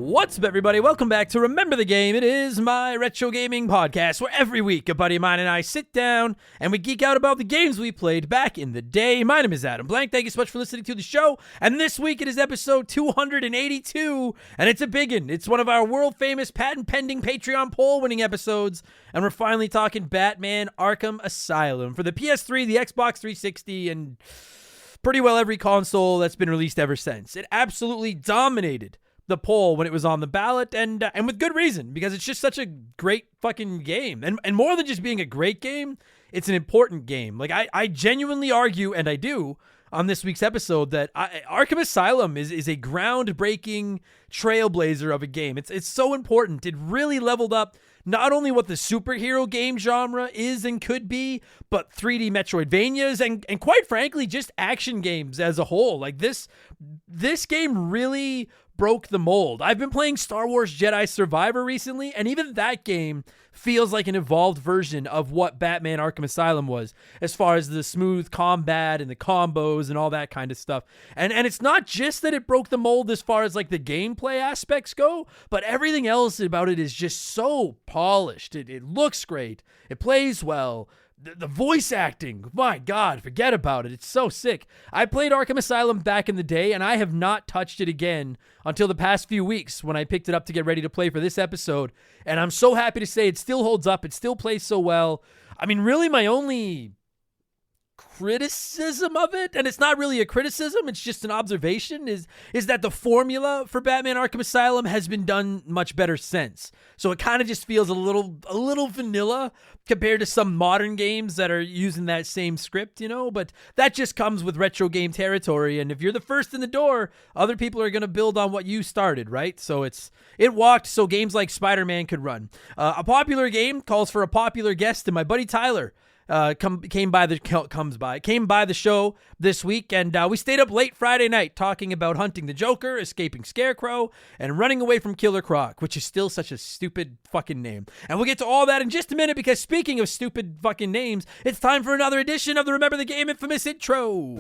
What's up, everybody? Welcome back to Remember the Game. It is my retro gaming podcast where every week a buddy of mine and I sit down and we geek out about the games we played back in the day. My name is Adam Blank. Thank you so much for listening to the show. And this week it is episode 282, and it's a big one. It's one of our world-famous patent-pending Patreon poll-winning episodes, and we're finally talking Batman Arkham Asylum for the PS3, the Xbox 360, and pretty well every console that's been released ever since. It absolutely dominated the poll when it was on the ballot, and with good reason, because it's just such a great fucking game. And more than just being a great game, it's an important game. Like, I genuinely argue, and I do, on this week's episode, that Arkham Asylum is a groundbreaking trailblazer of a game. It's so important. It really leveled up not only what the superhero game genre is and could be, but 3D Metroidvanias and quite frankly, just action games as a whole. Like, this game really broke the mold. I've been playing Star Wars Jedi Survivor recently, and even that game feels like an evolved version of what Batman Arkham Asylum was, as far as the smooth combat and the combos and all that kind of stuff. And it's not just that it broke the mold as far as like the gameplay aspects go, but everything else about it is just so polished. It looks great. It plays well. The voice acting, my God, forget about it. It's so sick. I played Arkham Asylum back in the day, and I have not touched it again until the past few weeks when I picked it up to get ready to play for this episode. And I'm so happy to say it still holds up. It still plays so well. I mean, really, my only criticism of it, and it's not really a criticism, it's just an observation, is that the formula for Batman Arkham Asylum has been done much better since. So it kind of just feels a little vanilla compared to some modern games that are using that same script, but that just comes with retro game territory, and if you're the first in the door, other people are going to build on what you started, right? So it walked so games like Spider-Man could run. A popular game calls for a popular guest, and my buddy Tyler came by the show this week, and we stayed up late Friday night talking about hunting the Joker, escaping Scarecrow, and running away from Killer Croc, which is still such a stupid fucking name. And we'll get to all that in just a minute, because speaking of stupid fucking names, it's time for another edition of the Remember the Game infamous intro.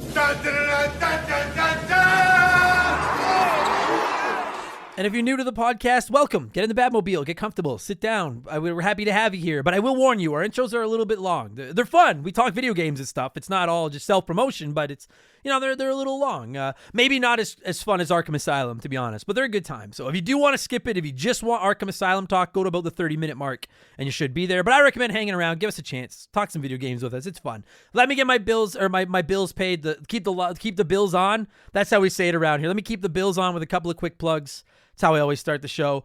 And if you're new to the podcast, welcome. Get in the Batmobile. Get comfortable. Sit down. We're happy to have you here. But I will warn you, our intros are a little bit long. They're fun. We talk video games and stuff. It's not all just self-promotion, but it's, they're a little long. Maybe not as fun as Arkham Asylum, to be honest, but they're a good time. So if you do want to skip it, if you just want Arkham Asylum talk, go to about the 30-minute mark, and you should be there. But I recommend hanging around. Give us a chance. Talk some video games with us. It's fun. Let me get my bills, or my bills paid. Keep the bills on. That's how we say it around here. Let me keep the bills on with a couple of quick plugs. That's how I always start the show.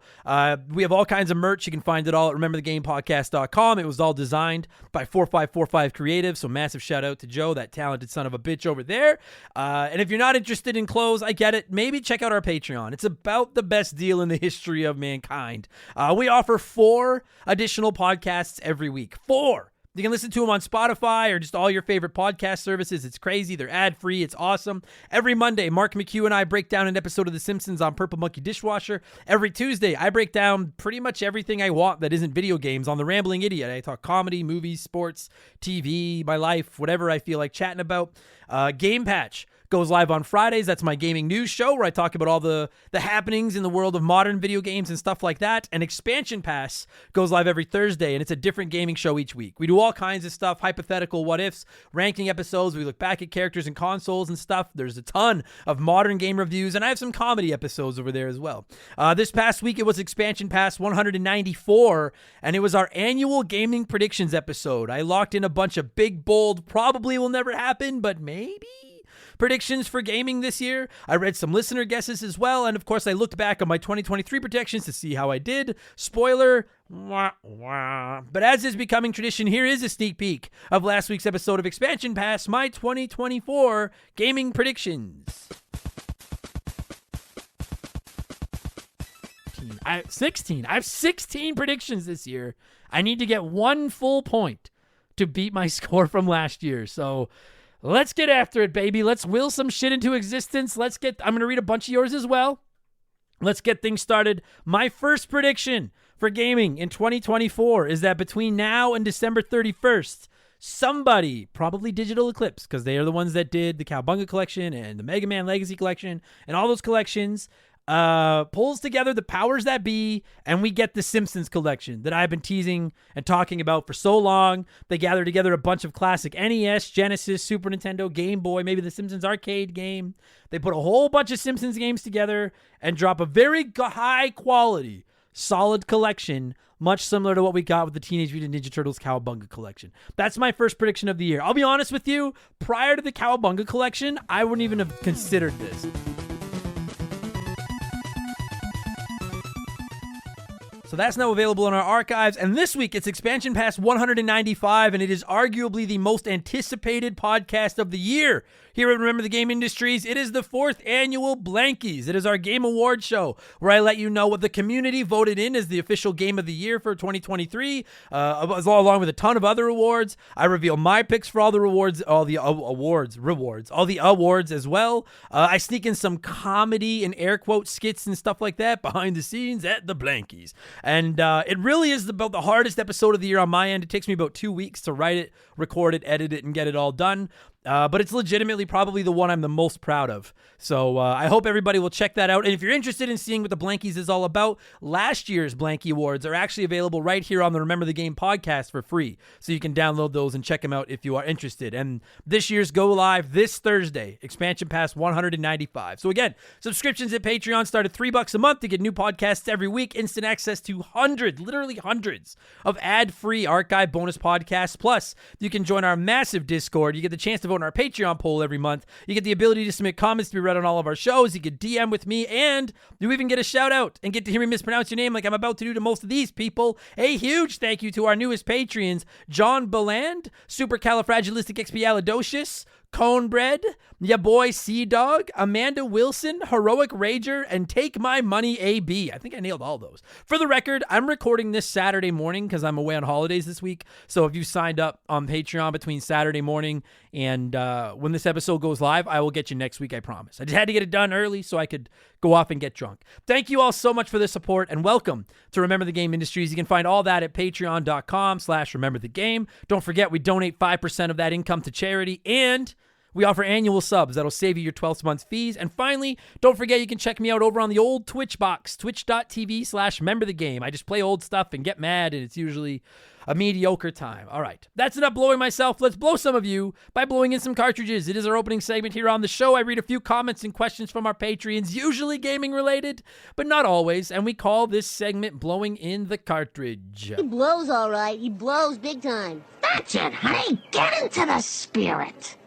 We have all kinds of merch. You can find it all at rememberthegamepodcast.com. It was all designed by 4545 Creative, so massive shout out to Joe, that talented son of a bitch over there. And if you're not interested in clothes, I get it. Maybe check out our Patreon. It's about the best deal in the history of mankind. We offer 4 additional podcasts every week. 4! You can listen to them on Spotify or just all your favorite podcast services. It's crazy. They're ad-free. It's awesome. Every Monday, Mark McHugh and I break down an episode of The Simpsons on Purple Monkey Dishwasher. Every Tuesday, I break down pretty much everything I want that isn't video games on The Rambling Idiot. I talk comedy, movies, sports, TV, my life, whatever I feel like chatting about. Game Patch goes live on Fridays. That's my gaming news show where I talk about all the happenings in the world of modern video games and stuff like that. And Expansion Pass goes live every Thursday, and it's a different gaming show each week. We do all kinds of stuff, hypothetical what-ifs, ranking episodes. We look back at characters and consoles and stuff. There's a ton of modern game reviews, and I have some comedy episodes over there as well. This past week, it was Expansion Pass 194, and it was our annual gaming predictions episode. I locked in a bunch of big, bold, probably will never happen, but maybe predictions for gaming this year. I read some listener guesses as well, and of course I looked back on my 2023 predictions to see how I did. Spoiler, wah, wah. But as is becoming tradition, here is a sneak peek of last week's episode of Expansion Pass, my 2024 gaming predictions. I have 16 predictions this year. I need to get 1 full point to beat my score from last year, so let's get after it, baby. Let's will some shit into existence. I'm going to read a bunch of yours as well. Let's get things started. My first prediction for gaming in 2024 is that between now and December 31st, somebody, probably Digital Eclipse, because they are the ones that did the Cowabunga collection and the Mega Man Legacy collection and all those collections, pulls together the powers that be, and we get the Simpsons collection that I've been teasing and talking about for so long. They gather together a bunch of classic NES, Genesis, Super Nintendo, Game Boy, maybe the Simpsons arcade game. They put a whole bunch of Simpsons games together and drop a very high quality, solid collection, much similar to what we got with the Teenage Mutant Ninja Turtles Cowabunga collection. That's my first prediction of the year. I'll be honest with you, prior to the Cowabunga collection, I wouldn't even have considered this. So that's now available in our archives. And this week, it's Expansion Pass 195, and it is arguably the most anticipated podcast of the year. Here at Remember the Game Industries, it is the 4th annual Blankies. It is our Game Award show where I let you know what the community voted in as the official game of the year for 2023, along with a ton of other awards. I reveal my picks for all the rewards, all the awards as well. I sneak in some comedy and air quote skits and stuff like that behind the scenes at the Blankies. And it really is about the hardest episode of the year on my end. It takes me about 2 weeks to write it, record it, edit it, and get it all done. But it's legitimately probably the one I'm the most proud of. So I hope everybody will check that out. And if you're interested in seeing what the Blankies is all about, last year's Blankie Awards are actually available right here on the Remember the Game podcast for free. So you can download those and check them out if you are interested. And this year's go live this Thursday, Expansion Pass 195. So again, subscriptions at Patreon start at $3 a month to get new podcasts every week, instant access to literally hundreds of ad-free archive bonus podcasts. Plus, you can join our massive Discord. You get the chance to vote on our Patreon poll every month. You get the ability to submit comments to be read on all of our shows. You can DM with me, and you even get a shout out and get to hear me mispronounce your name like I'm about to do to most of these people. A huge thank you to our newest Patreons, John Beland, Supercalifragilisticexpialidocious, Conebread, ya boy Sea-Dog, Amanda Wilson, Heroic Rager, and Take My Money AB. I think I nailed all those. For the record, I'm recording this Saturday morning because I'm away on holidays this week. So if you signed up on Patreon between Saturday morning and when this episode goes live, I will get you next week, I promise. I just had to get it done early so I could go off and get drunk. Thank you all so much for the support, and welcome to Remember the Game Industries. You can find all that at patreon.com/rememberthegame. Don't forget, we donate 5% of that income to charity, and we offer annual subs that'll save you your 12th month's fees. And finally, don't forget you can check me out over on the old Twitch box, twitch.tv/rememberthegame. I just play old stuff and get mad, and it's usually a mediocre time. All right, that's enough blowing myself. Let's blow some of you by blowing in some cartridges. It is our opening segment here on the show. I read a few comments and questions from our Patreons, usually gaming related, but not always. And we call this segment Blowing in the Cartridge. He blows all right. He blows big time. That's it, honey. Get into the spirit.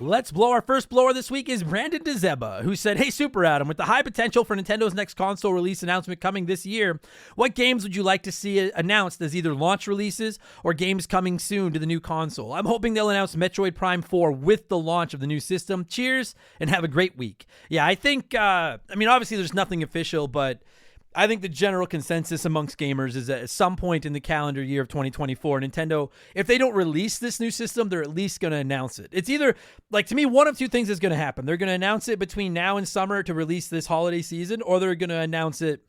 Let's blow. Our first blower this week is Brandon DeZeba, who said, "Hey, Super Adam, with the high potential for Nintendo's next console release announcement coming this year, what games would you like to see announced as either launch releases or games coming soon to the new console? I'm hoping they'll announce Metroid Prime 4 with the launch of the new system. Cheers, and have a great week." Yeah, I think, obviously there's nothing official, but I think the general consensus amongst gamers is that at some point in the calendar year of 2024, Nintendo, if they don't release this new system, they're at least going to announce it. It's either, to me, one of two things is going to happen. They're going to announce it between now and summer to release this holiday season, or they're going to announce it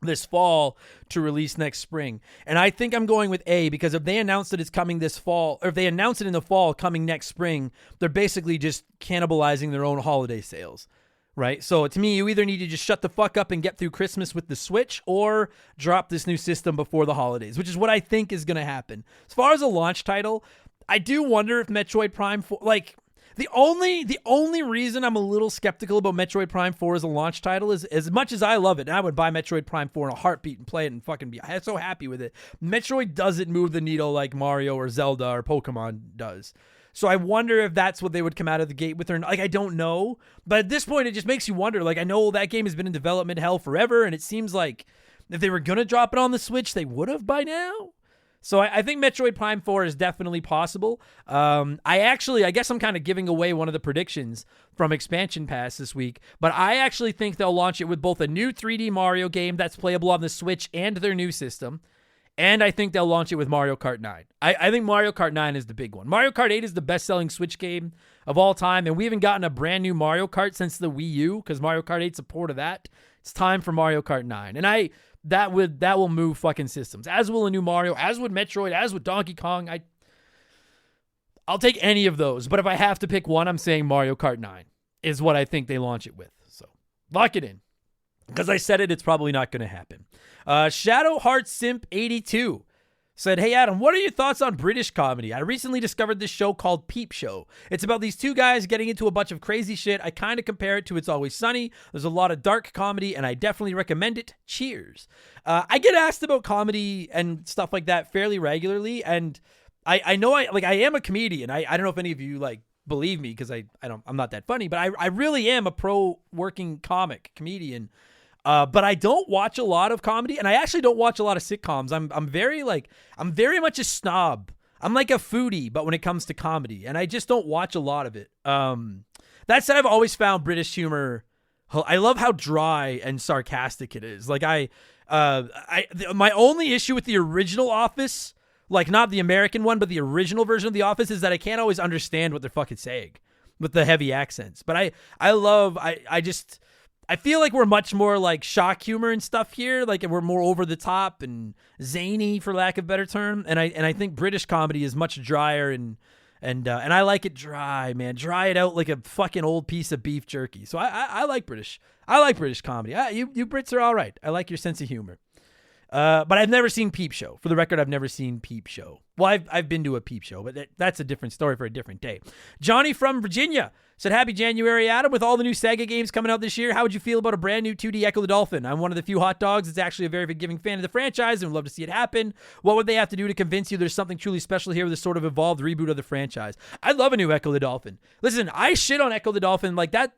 this fall to release next spring. And I think I'm going with A, because if they announce that it's coming this fall, or if they announce it in the fall coming next spring, they're basically just cannibalizing their own holiday sales. Right? So to me, you either need to just shut the fuck up and get through Christmas with the Switch, or drop this new system before the holidays, which is what I think is going to happen. As far as a launch title, I do wonder if Metroid Prime 4, the only reason I'm a little skeptical about Metroid Prime 4 as a launch title is, as much as I love it, and I would buy Metroid Prime 4 in a heartbeat and play it and fucking be so happy with it, Metroid doesn't move the needle like Mario or Zelda or Pokemon does. So I wonder if that's what they would come out of the gate with, or I don't know. But at this point, it just makes you wonder. I know that game has been in development hell forever, and it seems like if they were going to drop it on the Switch, they would have by now. So I think Metroid Prime 4 is definitely possible. I guess I'm kind of giving away one of the predictions from Expansion Pass this week, but I actually think they'll launch it with both a new 3D Mario game that's playable on the Switch and their new system. And I think they'll launch it with Mario Kart 9. I think Mario Kart 9 is the big one. Mario Kart 8 is the best-selling Switch game of all time, and we haven't gotten a brand new Mario Kart since the Wii U, because Mario Kart 8's a port of that. It's time for Mario Kart 9. And that will move fucking systems, as will a new Mario, as would Metroid, as would Donkey Kong. I'll take any of those, but if I have to pick one, I'm saying Mario Kart 9. is what I think they launch it with. So lock it in. Because I said it, it's probably not going to happen. Shadow Heart Simp 82 said, "Hey Adam, what are your thoughts on British comedy? I recently discovered this show called Peep Show. It's about these two guys getting into a bunch of crazy shit. I kind of compare it to It's Always Sunny. There's a lot of dark comedy, and I definitely recommend it. Cheers." I get asked about comedy and stuff like that fairly regularly, and I know I am a comedian. I don't know if any of you like believe me because I'm not that funny, but I really am a pro working comedian. But I don't watch a lot of comedy, and I actually don't watch a lot of sitcoms. I'm very much a snob. I'm like a foodie, but when it comes to comedy, and I just don't watch a lot of it. That said, I've always found British humor. I love how dry and sarcastic it is. Like my only issue with the original Office, like not the American one, but the original version of The Office, is that I can't always understand what they're fucking saying with the heavy accents. But I feel like we're much more like shock humor and stuff here. Like we're more over the top and zany, for lack of a better term. And I think British comedy is much drier and I like it dry, man. Dry it out like a fucking old piece of beef jerky. So I like British. I like British comedy. You Brits are all right. I like your sense of humor. But I've never seen Peep Show. For the record, I've never seen Peep Show. Well, I've been to a Peep Show, but that's a different story for a different day. Johnny from Virginia said, "Happy January, Adam. With all the new Sega games coming out this year, how would you feel about a brand new 2D Echo the Dolphin? I'm one of the few hot dogs that's actually a very forgiving fan of the franchise and would love to see it happen. What would they have to do to convince you there's something truly special here with this sort of evolved reboot of the franchise?" I'd love a new Echo the Dolphin. Listen, I shit on Echo the Dolphin like that.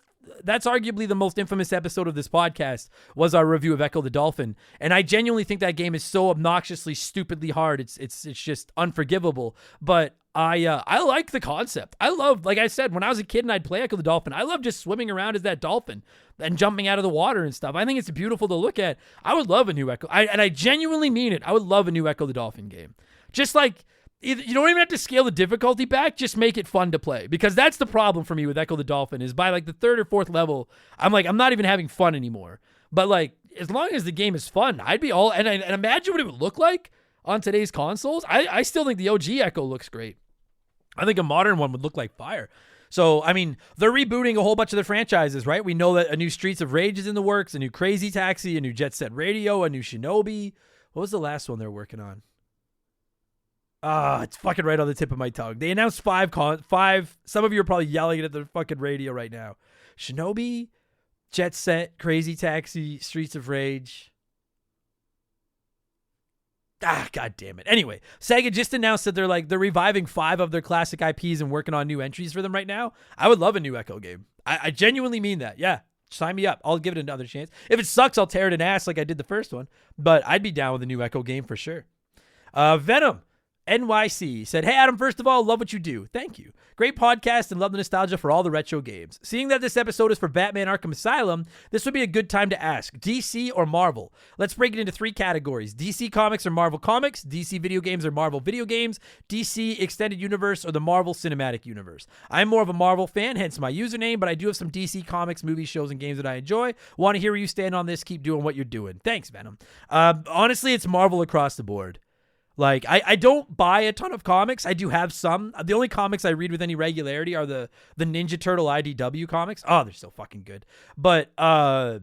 That's arguably the most infamous episode of this podcast was our review of Echo the Dolphin. And I genuinely think that game is so obnoxiously, stupidly hard. It's just unforgivable. But I like the concept. I love, like I said, when I was a kid and I'd play Echo the Dolphin, I love just swimming around as that dolphin and jumping out of the water and stuff. I think it's beautiful to look at. I would love a new Echo. And I genuinely mean it. I would love a new Echo the Dolphin game. Just like, you don't even have to scale the difficulty back. Just make it fun to play, because that's the problem for me with Echo the Dolphin is by like the third or fourth level, I'm not even having fun anymore. But like, as long as the game is fun, I'd be all, and imagine what it would look like on today's consoles. I still think the OG Echo looks great. I think a modern one would look like fire. So, I mean, they're rebooting a whole bunch of the franchises, right? We know that a new Streets of Rage is in the works, a new Crazy Taxi, a new Jet Set Radio, a new Shinobi. What was the last one they're working on? It's fucking right on the tip of my tongue. They announced five. Some of you are probably yelling at the fucking radio right now. Shinobi, Jet Set, Crazy Taxi, Streets of Rage. God damn it. Anyway, Sega just announced that they're reviving 5 of their classic IPs and working on new entries for them right now. I would love a new Echo game. I genuinely mean that. Yeah, sign me up. I'll give it another chance. If it sucks, I'll tear it in ass like I did the first one. But I'd be down with a new Echo game for sure. Venom NYC said, "Hey Adam, first of all, love what you do. Thank you. Great podcast and love the nostalgia for all the retro games. Seeing that this episode is for Batman Arkham Asylum, this would be a good time to ask, DC or Marvel? Let's break it into 3 categories. DC Comics or Marvel Comics, DC Video Games or Marvel Video Games, DC Extended Universe or the Marvel Cinematic Universe. I'm more of a Marvel fan, hence my username, but I do have some DC Comics, movies, shows, and games that I enjoy. Want to hear where you stand on this. Keep doing what you're doing. Thanks, Venom." Honestly, it's Marvel across the board. Like, I don't buy a ton of comics. I do have some. The only comics I read with any regularity are the Ninja Turtle IDW comics. Oh, they're so fucking good. But, and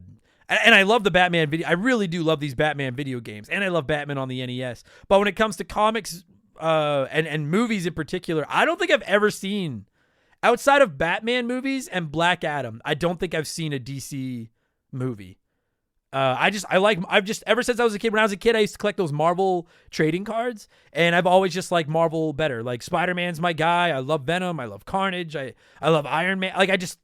I love the Batman video. I really do love these Batman video games. And I love Batman on the NES. But when it comes to comics and movies in particular, I don't think I've ever seen, outside of Batman movies and Black Adam, I don't think I've seen a DC movie. Ever since I was a kid, when I was a kid, I used to collect those Marvel trading cards, and I've always just liked Marvel better. Like, Spider-Man's my guy. I love Venom. I love Carnage. I love Iron Man. Like, I just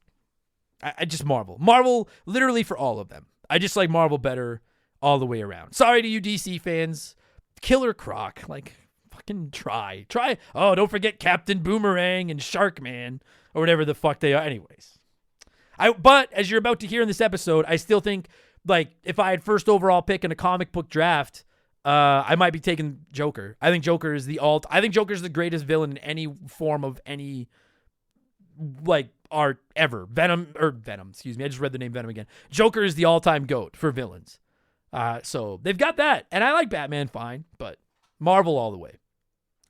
Marvel literally for all of them. I just like Marvel better all the way around. Sorry to you DC fans. Killer Croc, like, fucking try. Oh, don't forget Captain Boomerang and Sharkman or whatever the fuck they are. Anyways, but as you're about to hear in this episode, I still think, like, if I had first overall pick in a comic book draft, I might be taking Joker. I think Joker is the greatest villain in any form of any, like, art ever. Venom, excuse me. I just read the name Venom again. Joker is the all-time GOAT for villains. So they've got that. And I like Batman fine, but Marvel all the way.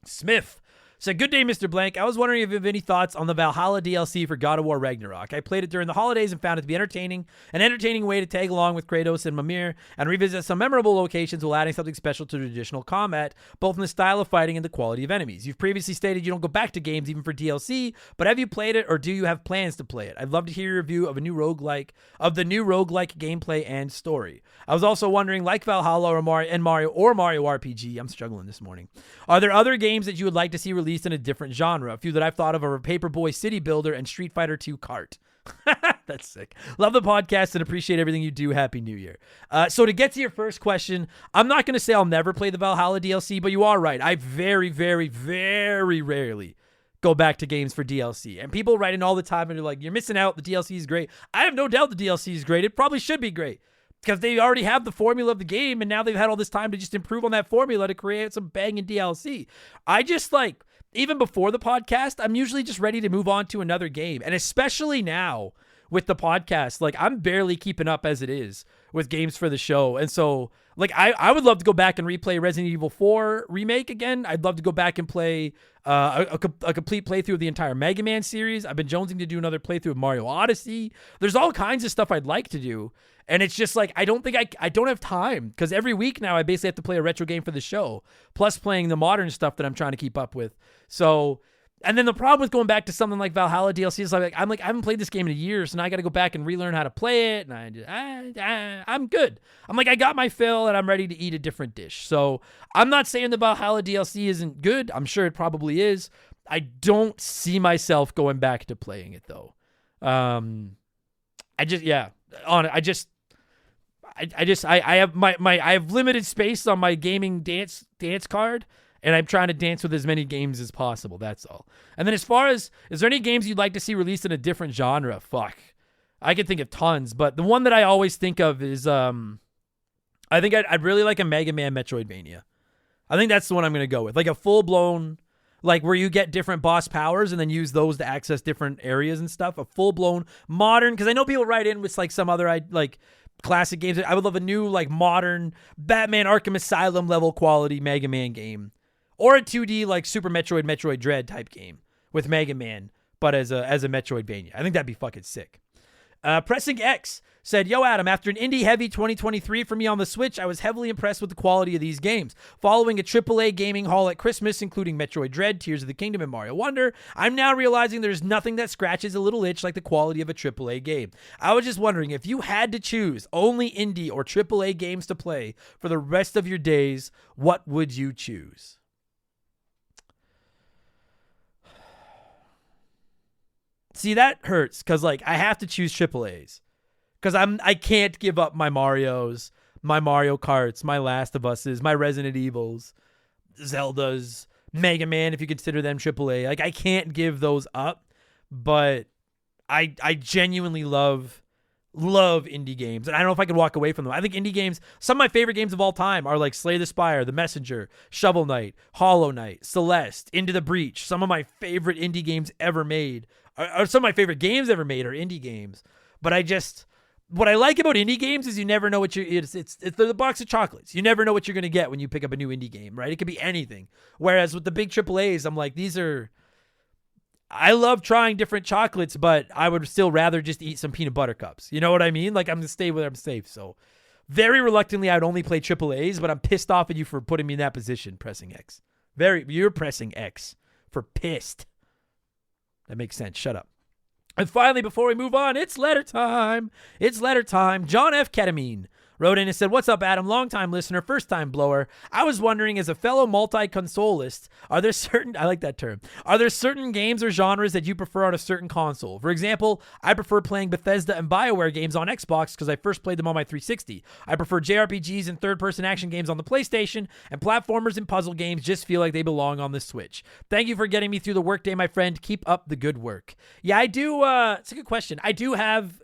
Smith So, good day, Mr. Blank. I was wondering if you have any thoughts on the Valhalla DLC for God of War Ragnarok. I played it during the holidays and found it to be an entertaining way to tag along with Kratos and Mimir and revisit some memorable locations while adding something special to traditional combat, both in the style of fighting and the quality of enemies. You've previously stated you don't go back to games even for DLC, but have you played it or do you have plans to play it? I'd love to hear your review of the new roguelike gameplay and story. I was also wondering, like Valhalla or Mario RPG, I'm struggling this morning. Are there other games that you would like to see released in a different genre? A few that I've thought of are Paperboy City Builder and Street Fighter 2 Kart. That's sick. Love the podcast and appreciate everything you do. Happy New Year. So to get to your first question, I'm not going to say I'll never play the Valhalla DLC, but you are right. I very, very, very rarely go back to games for DLC. And people write in all the time and they're like, you're missing out. The DLC is great. I have no doubt the DLC is great. It probably should be great because they already have the formula of the game and now they've had all this time to just improve on that formula to create some banging DLC. I just even before the podcast, I'm usually just ready to move on to another game. And especially now with the podcast, I'm barely keeping up as it is with games for the show. And so I would love to go back and replay Resident Evil 4 remake again. I'd love to go back and play a complete playthrough of the entire Mega Man series. I've been jonesing to do another playthrough of Mario Odyssey. There's all kinds of stuff I'd like to do. And it's just I don't think I don't have time because every week now I basically have to play a retro game for the show, plus playing the modern stuff that I'm trying to keep up with. So, and then the problem with going back to something like Valhalla DLC is I haven't played this game in years, and I got to go back and relearn how to play it. And I'm good. I got my fill, and I'm ready to eat a different dish. So I'm not saying the Valhalla DLC isn't good. I'm sure it probably is. I don't see myself going back to playing it though. I have limited space on my gaming dance card, and I'm trying to dance with as many games as possible. That's all. And then as far as, is there any games you'd like to see released in a different genre? Fuck. I could think of tons, but the one that I always think of is, I think I'd really like a Mega Man Metroidvania. I think that's the one I'm going to go with. A full-blown, where you get different boss powers and then use those to access different areas and stuff. A full-blown modern, because I know people write in with some other, classic games. I would love a new, modern Batman Arkham Asylum level quality Mega Man game. Or a 2D, Super Metroid Dread type game with Mega Man, but as a Metroidvania. I think that'd be fucking sick. Pressing X said, yo, Adam, after an indie-heavy 2023 for me on the Switch, I was heavily impressed with the quality of these games. Following a AAA gaming haul at Christmas, including Metroid Dread, Tears of the Kingdom, and Mario Wonder, I'm now realizing there's nothing that scratches a little itch like the quality of a AAA game. I was just wondering, if you had to choose only indie or AAA games to play for the rest of your days, what would you choose? See, that hurts because I have to choose AAAs because I can't give up my Marios, my Mario Karts, my Last of Us's, my Resident Evils, Zeldas, Mega Man, if you consider them AAA. I can't give those up, but I genuinely love indie games, and I don't know if I could walk away from them. I think indie games, some of my favorite games of all time are Slay the Spire, The Messenger, Shovel Knight, Hollow Knight, Celeste, Into the Breach. Some of my favorite indie games ever made, or some of my favorite games ever made are indie games. But what I like about indie games is you never know what it's the box of chocolates. You never know what you're going to get when you pick up a new indie game, right? It could be anything. Whereas with the big AAAs, I'm I love trying different chocolates, but I would still rather just eat some peanut butter cups. You know what I mean? I'm going to stay where I'm safe. So very reluctantly, I would only play AAAs, but I'm pissed off at you for putting me in that position, pressing X. You're pressing X for pissed. That makes sense. Shut up. And finally, before we move on, it's letter time. John F. Ketamine wrote in and said, what's up, Adam? Long-time listener, first-time blower. I was wondering, as a fellow multi-consolist, I like that term, are there certain games or genres that you prefer on a certain console? For example, I prefer playing Bethesda and BioWare games on Xbox because I first played them on my 360. I prefer JRPGs and third-person action games on the PlayStation, and platformers and puzzle games just feel like they belong on the Switch. Thank you for getting me through the workday, my friend. Keep up the good work. Yeah, I do. It's a good question. I do have...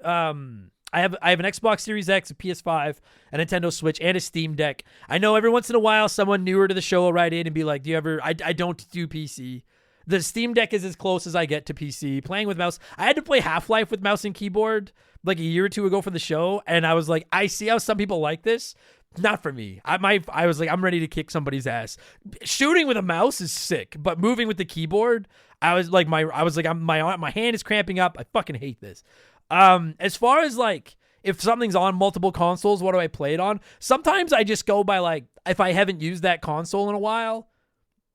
I have an Xbox Series X, a PS5, a Nintendo Switch, and a Steam Deck. I know every once in a while someone newer to the show will write in and be like, I don't do PC. The Steam Deck is as close as I get to PC. Playing with mouse. I had to play Half-Life with mouse and keyboard a year or two ago for the show, and I was like, I see how some people like this. Not for me. I was like, I'm ready to kick somebody's ass. Shooting with a mouse is sick, but moving with the keyboard, my hand is cramping up. I fucking hate this. As far as like, if something's on multiple consoles, what do I play it on? Sometimes I just go by like, if I haven't used that console in a while,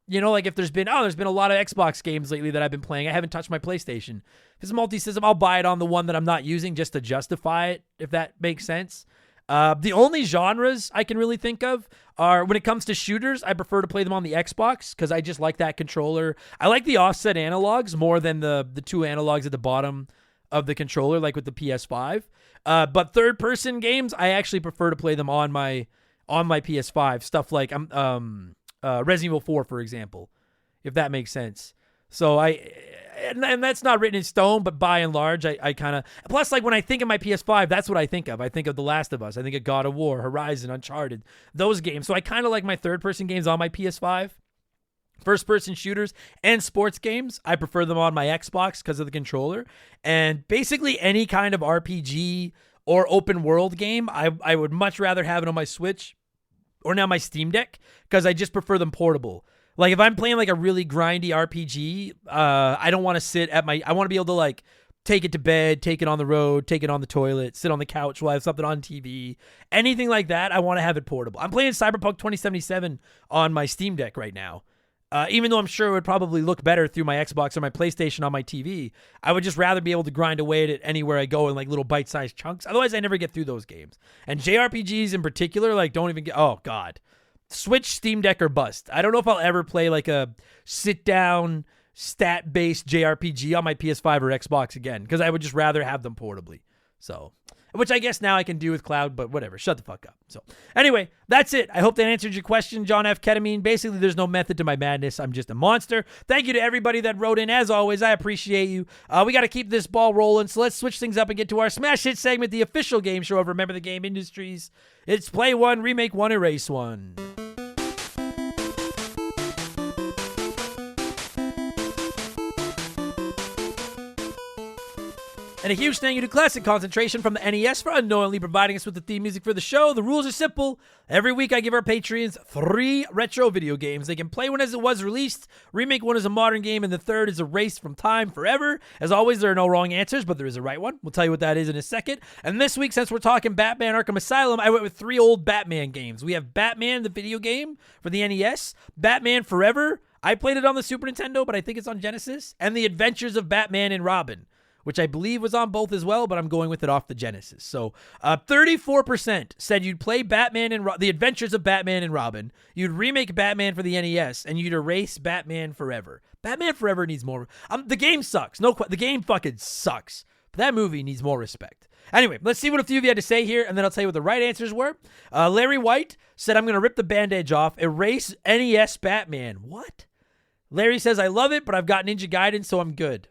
you know, like if there's been a lot of Xbox games lately that I've been playing. I haven't touched my PlayStation. If it's multi-system, I'll buy it on the one that I'm not using just to justify it, if that makes sense. The only genres I can really think of are, when it comes to shooters, I prefer to play them on the Xbox because I just like that controller. I like the offset analogs more than the two analogs at the bottom of the controller, like with the PS5. But third-person games, I actually prefer to play them on my PS5. Stuff like Resident Evil 4, for example, if that makes sense. So and that's not written in stone, but by and large, I kind of, plus like when I think of my PS5, that's what I think of. I think of The Last of Us. I think of God of War, Horizon, Uncharted, those games. So I kind of like my third-person games on my PS5. First-person shooters and sports games, I prefer them on my Xbox because of the controller. And basically any kind of RPG or open-world game, I would much rather have it on my Switch or now my Steam Deck because I just prefer them portable. Like if I'm playing like a really grindy RPG, I don't want to sit at I want to be able to like take it to bed, take it on the road, take it on the toilet, sit on the couch while I have something on TV. Anything like that, I want to have it portable. I'm playing Cyberpunk 2077 on my Steam Deck right now. Even though I'm sure it would probably look better through my Xbox or my PlayStation on my TV, I would just rather be able to grind away at it anywhere I go in like little bite-sized chunks. Otherwise, I never get through those games. And JRPGs in particular, like don't even get, oh God. Switch, Steam Deck, or bust. I don't know if I'll ever play like a sit-down, stat-based JRPG on my PS5 or Xbox again, because I would just rather have them portably. So, which I guess now I can do with cloud, but whatever. Shut the fuck up. So, anyway, that's it. I hope that answered your question, John F. Ketamine. Basically, there's no method to my madness. I'm just a monster. Thank you to everybody that wrote in. As always, I appreciate you. We got to keep this ball rolling, so let's switch things up and get to our Smash Hit segment, the official game show of Remember the Game Industries. It's Play One, Remake One, Erase One. And a huge thank you to Classic Concentration from the NES for unknowingly providing us with the theme music for the show. The rules are simple. Every week I give our Patreons 3 retro video games. They can play one as it was released, remake one as a modern game, and the third is erased from time forever. As always, there are no wrong answers, but there is a right one. We'll tell you what that is in a second. And this week, since we're talking Batman Arkham Asylum, I went with 3 old Batman games. We have Batman, the video game for the NES, Batman Forever. I played it on the Super Nintendo, but I think it's on Genesis, and The Adventures of Batman and Robin, which I believe was on both as well, but I'm going with it off the Genesis. So 34% said you'd play Batman and The Adventures of Batman and Robin, you'd remake Batman for the NES, and you'd erase Batman Forever. Batman Forever needs more. The game sucks. The game fucking sucks. But that movie needs more respect. Anyway, let's see what a few of you had to say here, and then I'll tell you what the right answers were. Larry White said, I'm going to rip the bandage off, erase NES Batman. What? Larry says, I love it, but I've got Ninja Gaiden, so I'm good.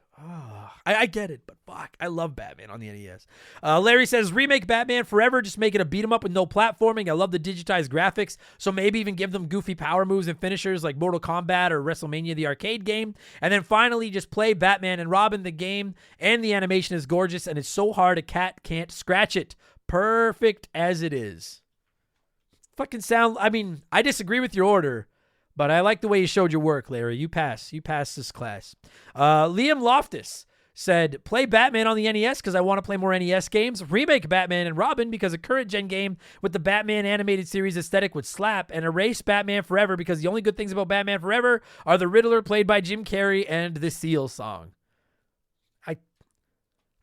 I get it, but fuck, I love Batman on the NES. Larry says, remake Batman Forever, just make it a beat 'em up with no platforming. I love the digitized graphics, so maybe even give them goofy power moves and finishers like Mortal Kombat or WrestleMania the arcade game. And then finally, just play Batman and Robin the game, and the animation is gorgeous, and it's so hard a cat can't scratch it. Perfect as it is. Fucking sound, I mean, I disagree with your order, but I like the way you showed your work, Larry. You pass this class. Liam Loftus said, play Batman on the NES because I want to play more NES games. Remake Batman and Robin because a current gen game with the Batman animated series aesthetic would slap. And erase Batman Forever because the only good things about Batman Forever are the Riddler played by Jim Carrey and the Seal song.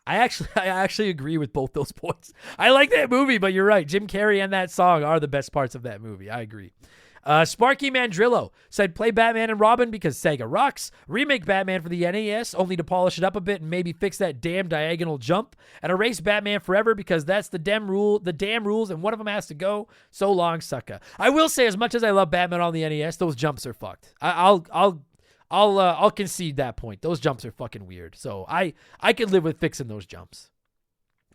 I actually agree with both those points. I like that movie, but you're right. Jim Carrey and that song are the best parts of that movie. I agree. Sparky Mandrillo said, play Batman and Robin because Sega rocks. Remake Batman for the NES, only to polish it up a bit and maybe fix that damn diagonal jump. And erase Batman Forever because that's the damn rules, and one of them has to go. So long, sucker. I will say, as much as I love Batman on the NES, those jumps are fucked. I'll concede that point. Those jumps are fucking weird. So I could live with fixing those jumps.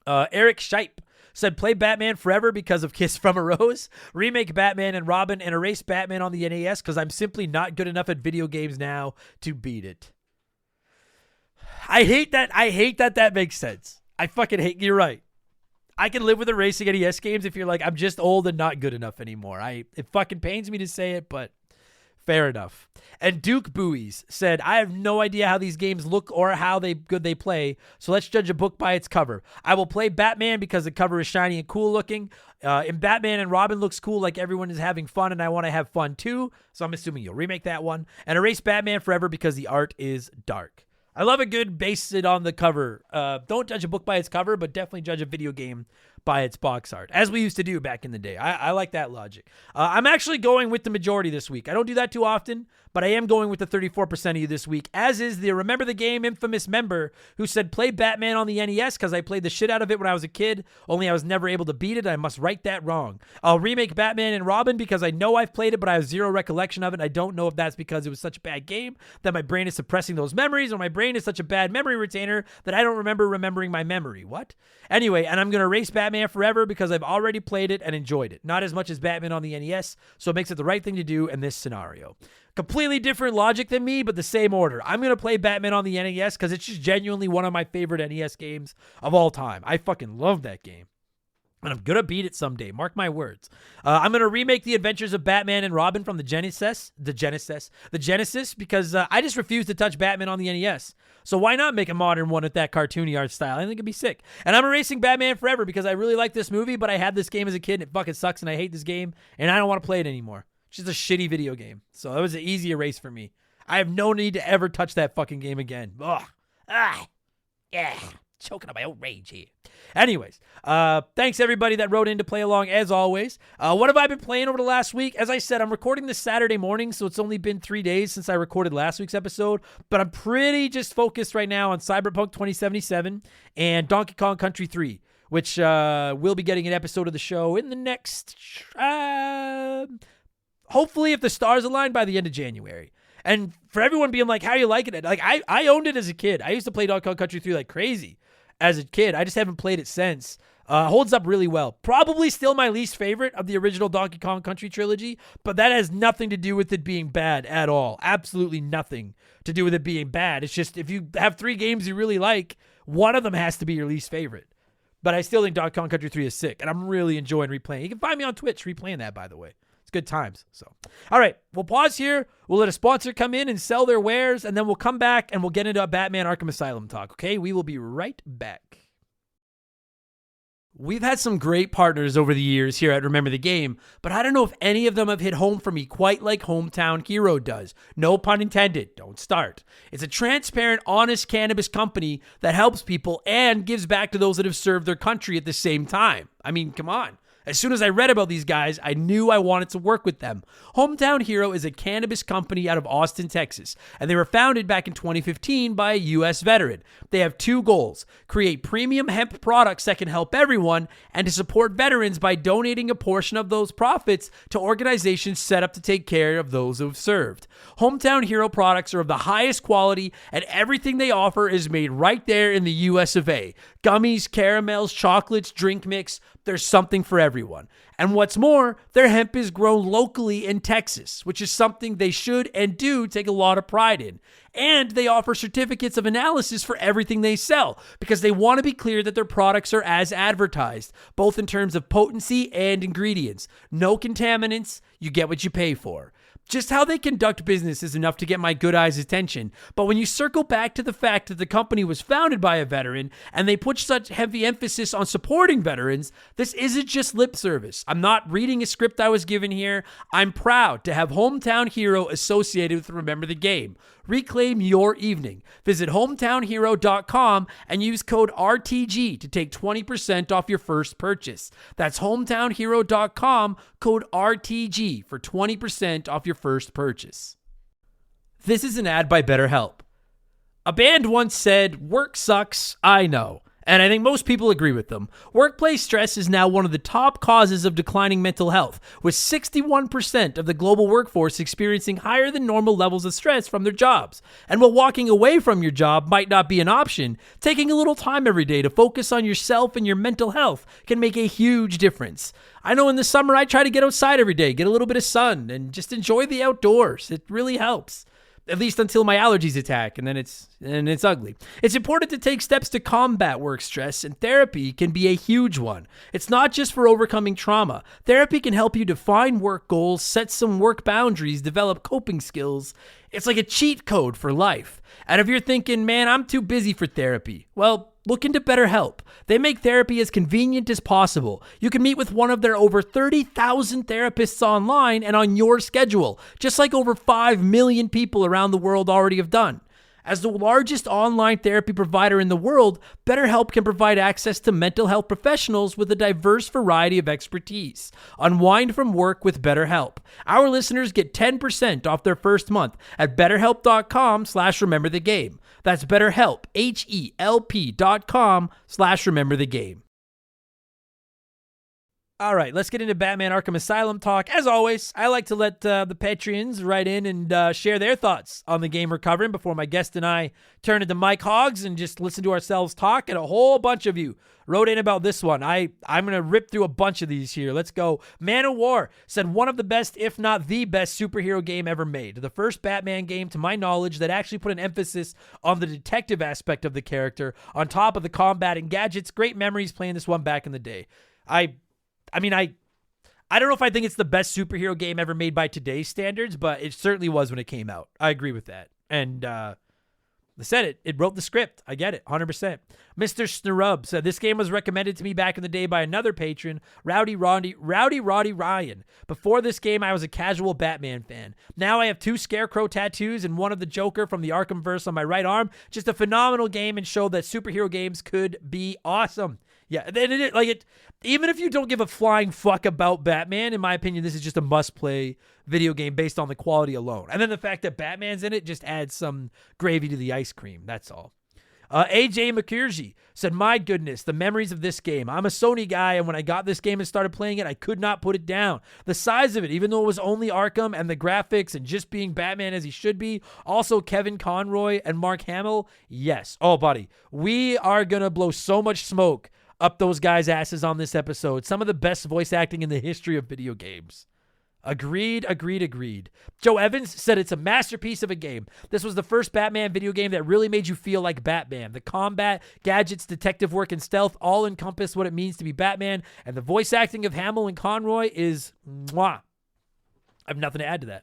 Eric Shipe said, play Batman Forever because of Kiss from a Rose, remake Batman and Robin, and erase Batman on the NES because I'm simply not good enough at video games now to beat it. I hate that that makes sense. I fucking hate, you're right. I can live with erasing NES games if you're like, I'm just old and not good enough anymore. It fucking pains me to say it, but fair enough. And Duke Buoys said, I have no idea how these games look or how good they play, so let's judge a book by its cover. I will play Batman because the cover is shiny and cool looking. And Batman and Robin looks cool, like everyone is having fun, and I want to have fun too, so I'm assuming you'll remake that one. And erase Batman forever because the art is dark. I love a good base it on the cover. Don't judge a book by its cover, but definitely judge a video game by its box art, as we used to do back in the day. I like that logic. I'm actually going with the majority this week. I don't do that too often, but I am going with the 34% of you this week, as is the Remember the Game infamous member who said, play Batman on the NES because I played the shit out of it when I was a kid, only I was never able to beat it. I must right that wrong. I'll remake Batman and Robin because I know I've played it, but I have zero recollection of it. I don't know if that's because it was such a bad game that my brain is suppressing those memories, or my brain is such a bad memory retainer that I don't remember remembering my memory. What? Anyway, and I'm going to erase Batman forever because I've already played it and enjoyed it. Not as much as Batman on the NES, so it makes it the right thing to do in this scenario. Completely different logic than me, but the same order. I'm going to play Batman on the NES because it's just genuinely one of my favorite NES games of all time. I fucking love that game. And I'm going to beat it someday. Mark my words. I'm going to remake The Adventures of Batman and Robin from the Genesis, because I just refuse to touch Batman on the NES. So why not make a modern one with that cartoony art style? I think it'd be sick. And I'm erasing Batman forever because I really like this movie, but I had this game as a kid and it fucking sucks and I hate this game and I don't want to play it anymore. It's just a shitty video game. So that was an easy erase for me. I have no need to ever touch that fucking game again. Ugh. Yeah. Choking on my own rage here. Anyways, thanks everybody that wrote in to play along as always. What have I been playing over the last week? As I said, I'm recording this Saturday morning, so it's only been 3 days since I recorded last week's episode, but I'm pretty just focused right now on Cyberpunk 2077 and Donkey Kong Country 3, which will be getting an episode of the show in the next, hopefully if the stars align, by the end of January. And for everyone being like, how are you liking it? Like, I owned it as a kid. I used to play Donkey Kong Country 3 like crazy as a kid. I just haven't played it since. Holds up really well. Probably still my least favorite of the original Donkey Kong Country trilogy, but that has nothing to do with it being bad at all. Absolutely nothing to do with it being bad. It's just if you have 3 games you really like, one of them has to be your least favorite. But I still think Donkey Kong Country 3 is sick, and I'm really enjoying replaying. You can find me on Twitch replaying that, by the way. It's good times. So, all right, we'll pause here. We'll let a sponsor come in and sell their wares, and then we'll come back and we'll get into a Batman Arkham Asylum talk, okay? We will be right back. We've had some great partners over the years here at Remember the Game, but I don't know if any of them have hit home for me quite like Hometown Hero does. No pun intended. Don't start. It's a transparent, honest cannabis company that helps people and gives back to those that have served their country at the same time. I mean, come on. As soon as I read about these guys, I knew I wanted to work with them. Hometown Hero is a cannabis company out of Austin, Texas, and they were founded back in 2015 by a U.S. veteran. They have 2 goals: create premium hemp products that can help everyone, and to support veterans by donating a portion of those profits to organizations set up to take care of those who have served. Hometown Hero products are of the highest quality, and everything they offer is made right there in the U.S. of A. Gummies, caramels, chocolates, drink mix. There's something for everyone. And what's more, their hemp is grown locally in Texas, which is something they should and do take a lot of pride in. And they offer certificates of analysis for everything they sell because they want to be clear that their products are as advertised, both in terms of potency and ingredients. No contaminants, you get what you pay for. Just how they conduct business is enough to get my good eyes' attention, but when you circle back to the fact that the company was founded by a veteran and they put such heavy emphasis on supporting veterans, this isn't just lip service. I'm not reading a script I was given here. I'm proud to have Hometown Hero associated with Remember the Game. Reclaim your evening. Visit hometownhero.com and use code RTG to take 20% off your first purchase. That's hometownhero.com, code RTG for 20% off your first purchase. This is an ad by BetterHelp. A band once said, "Work sucks, I know." And I think most people agree with them. Workplace stress is now one of the top causes of declining mental health, with 61% of the global workforce experiencing higher than normal levels of stress from their jobs. And while walking away from your job might not be an option, taking a little time every day to focus on yourself and your mental health can make a huge difference. I know in the summer I try to get outside every day, get a little bit of sun, and just enjoy the outdoors. It really helps. at least until my allergies attack, and then it's ugly. It's important to take steps to combat work stress, and therapy can be a huge one. It's not just for overcoming trauma. Therapy can help you define work goals, set some work boundaries, develop coping skills. It's like a cheat code for life. And if you're thinking, man, I'm too busy for therapy, well, look into BetterHelp. They make therapy as convenient as possible. You can meet with one of their over 30,000 therapists online and on your schedule, just like over 5 million people around the world already have done. As the largest online therapy provider in the world, BetterHelp can provide access to mental health professionals with a diverse variety of expertise. Unwind from work with BetterHelp. Our listeners get 10% off their first month at betterhelp.com/rememberthegame. That's BetterHelp, HELP.com/rememberthegame. All right, let's get into Batman Arkham Asylum talk. As always, I like to let the Patreons write in and share their thoughts on the game we're covering before my guest and I turn into Mike Hoggs and just listen to ourselves talk. And a whole bunch of you wrote in about this one. I'm going to rip through a bunch of these here. Let's go. Man of War said one of the best, if not the best, superhero game ever made. The first Batman game, to my knowledge, that actually put an emphasis on the detective aspect of the character on top of the combat and gadgets. Great memories playing this one back in the day. I don't know if I think it's the best superhero game ever made by today's standards, but it certainly was when it came out. I agree with that. And I said it wrote the script. I get it, 100%. Mr. Snurub said this game was recommended to me back in the day by another patron, Rowdy Roddy Ryan. Before this game, I was a casual Batman fan. Now I have 2 Scarecrow tattoos and one of the Joker from the Arkhamverse on my right arm. Just a phenomenal game and showed that superhero games could be awesome. Yeah, even if you don't give a flying fuck about Batman, in my opinion, this is just a must-play video game based on the quality alone. And then the fact that Batman's in it just adds some gravy to the ice cream. That's all. AJ McCurgy said, my goodness, the memories of this game. I'm a Sony guy, and when I got this game and started playing it, I could not put it down. The size of it, even though it was only Arkham, and the graphics and just being Batman as he should be. Also, Kevin Conroy and Mark Hamill. Yes. Oh, buddy, we are going to blow so much smoke up those guys' asses on this episode. Some of the best voice acting in the history of video games. Agreed. Joe Evans said it's a masterpiece of a game. This was the first Batman video game that really made you feel like Batman. The combat, gadgets, detective work, and stealth all encompass what it means to be Batman, and the voice acting of Hamill and Conroy is mwah. I have nothing to add to that.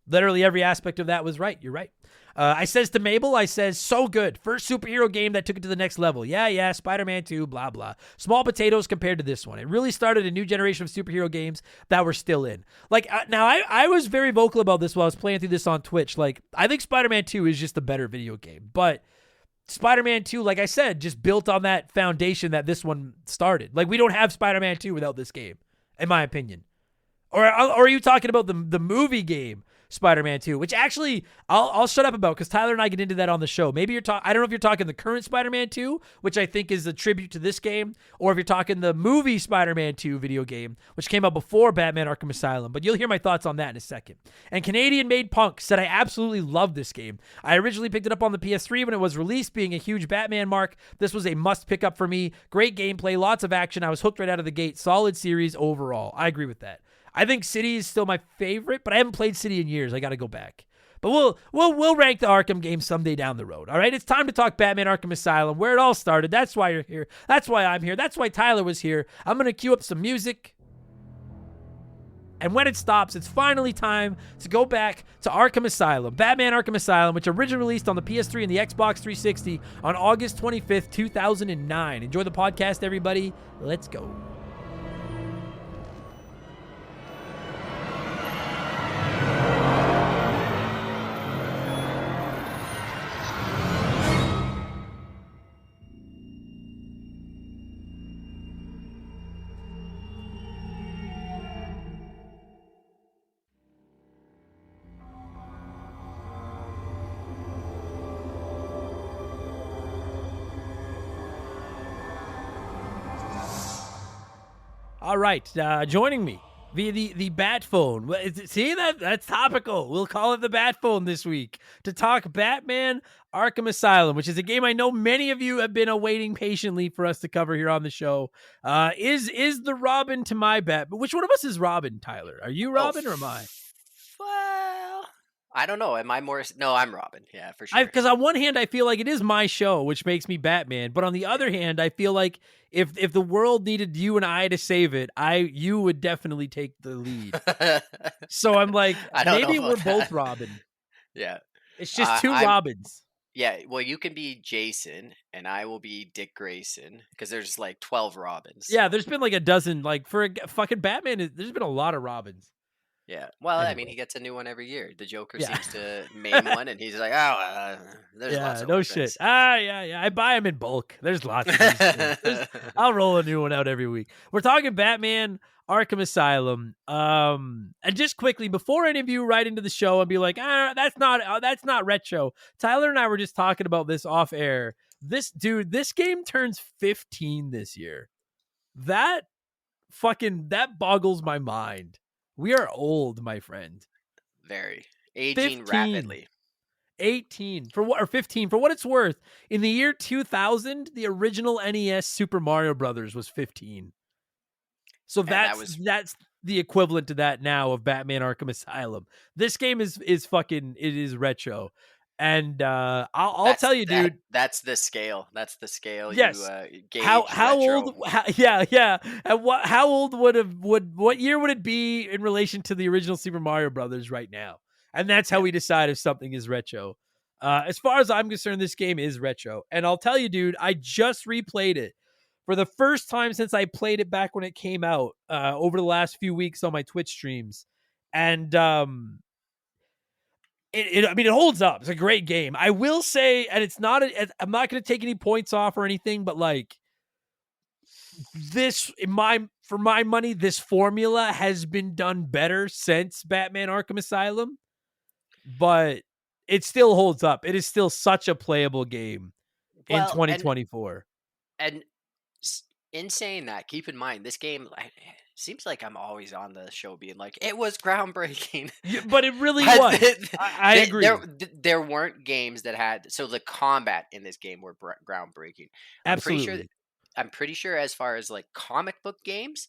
Literally every aspect of that was right. You're right. I says to Mabel, so good. First superhero game that took it to the next level. Yeah, Spider-Man 2, blah, blah. Small potatoes compared to this one. It really started a new generation of superhero games that we're still in. Now, I was very vocal about this while I was playing through this on Twitch. I think Spider-Man 2 is just a better video game. But Spider-Man 2, like I said, just built on that foundation that this one started. We don't have Spider-Man 2 without this game, in my opinion. Or are you talking about the movie game? Spider-Man 2, which actually I'll shut up about because Tyler and I get into that on the show. Maybe you're I don't know if you're talking the current Spider-Man 2, which I think is a tribute to this game, or if you're talking the movie Spider-Man 2 video game, which came out before Batman Arkham Asylum, but you'll hear my thoughts on that in a second. And Canadian-made Punk said, I absolutely love this game. I originally picked it up on the PS3 when it was released, being a huge Batman mark. This was a must pick up for me. Great gameplay, lots of action. I was hooked right out of the gate. Solid series overall. I agree with that. I think City is still my favorite, but I haven't played City in years. I got to go back. But we'll rank the Arkham games someday down the road. All right, it's time to talk Batman Arkham Asylum, where it all started. That's why you're here. That's why I'm here. That's why Tyler was here. I'm going to cue up some music. And when it stops, it's finally time to go back to Arkham Asylum. Batman Arkham Asylum, which originally released on the PS3 and the Xbox 360 on August 25th, 2009. Enjoy the podcast, everybody. Let's go. All right, joining me via the Bat Phone. See, that's topical. We'll call it the Bat Phone this week to talk Batman Arkham Asylum, which is a game I know many of you have been awaiting patiently for us to cover here on the show. Is the Robin to my Bat? But which one of us is Robin, Tyler? Are you Robin or am I? Well, I don't know. Am I more? No, I'm Robin. Yeah, for I sure. because on one hand I feel like it is my show, which makes me Batman, but on the Yeah. other hand, I feel like if the world needed you and I to save it, you would definitely take the lead. So I'm like, I don't know maybe we're about both that. Robin. Yeah. It's just two I'm. Robins. Yeah. Well, you can be Jason, and I will be Dick Grayson, because there's like 12 Robins. Yeah, So there's been like a dozen. Like for fucking Batman, there's been a lot of Robins. yeah. Well, I mean, Anyway, he gets a new one every year. The Joker yeah, seems to maim one, and he's like, oh, there's lots yeah, of no shit. orphans. Yeah. I buy them in bulk. There's lots of these things. I'll roll a new one out every week. We're talking Batman Arkham Asylum. And just quickly before any of you write into the show and be like, that's not retro. Tyler and I were just talking about this off air. This game turns 15 this year. That boggles my mind. We are old, my friend. Very aging 15. rapidly. 18 for what, or 15 for what it's worth. In the year 2000, the original NES Super Mario Brothers was 15. So And that that's was that's the equivalent to that now of Batman Arkham Asylum. This game is fucking, it is retro. And I'll tell you, dude. that's the scale. That's the scale you Yes. gauge How retro. old? Yeah. And how old what year would it be in relation to the original Super Mario Brothers right now? And that's how Yeah. we decide if something is retro. As far as I'm concerned, this game is retro. And I'll tell you, dude, I just replayed it for the first time since I played it back when it came out over the last few weeks on my Twitch streams. And I mean, it holds up. It's a great game. I will say, and I'm not going to take any points off or anything, but like for my money, this formula has been done better since Batman Arkham Asylum, but it still holds up. It is still such a playable game in Well, 2024. and in saying that, keep in mind this game. Seems like I'm always on the show being like, it was groundbreaking. Yeah, but it really But was. I agree. There weren't games that had, so the combat in this game were groundbreaking. I'm pretty sure. Absolutely. I'm pretty sure as far as like comic book games,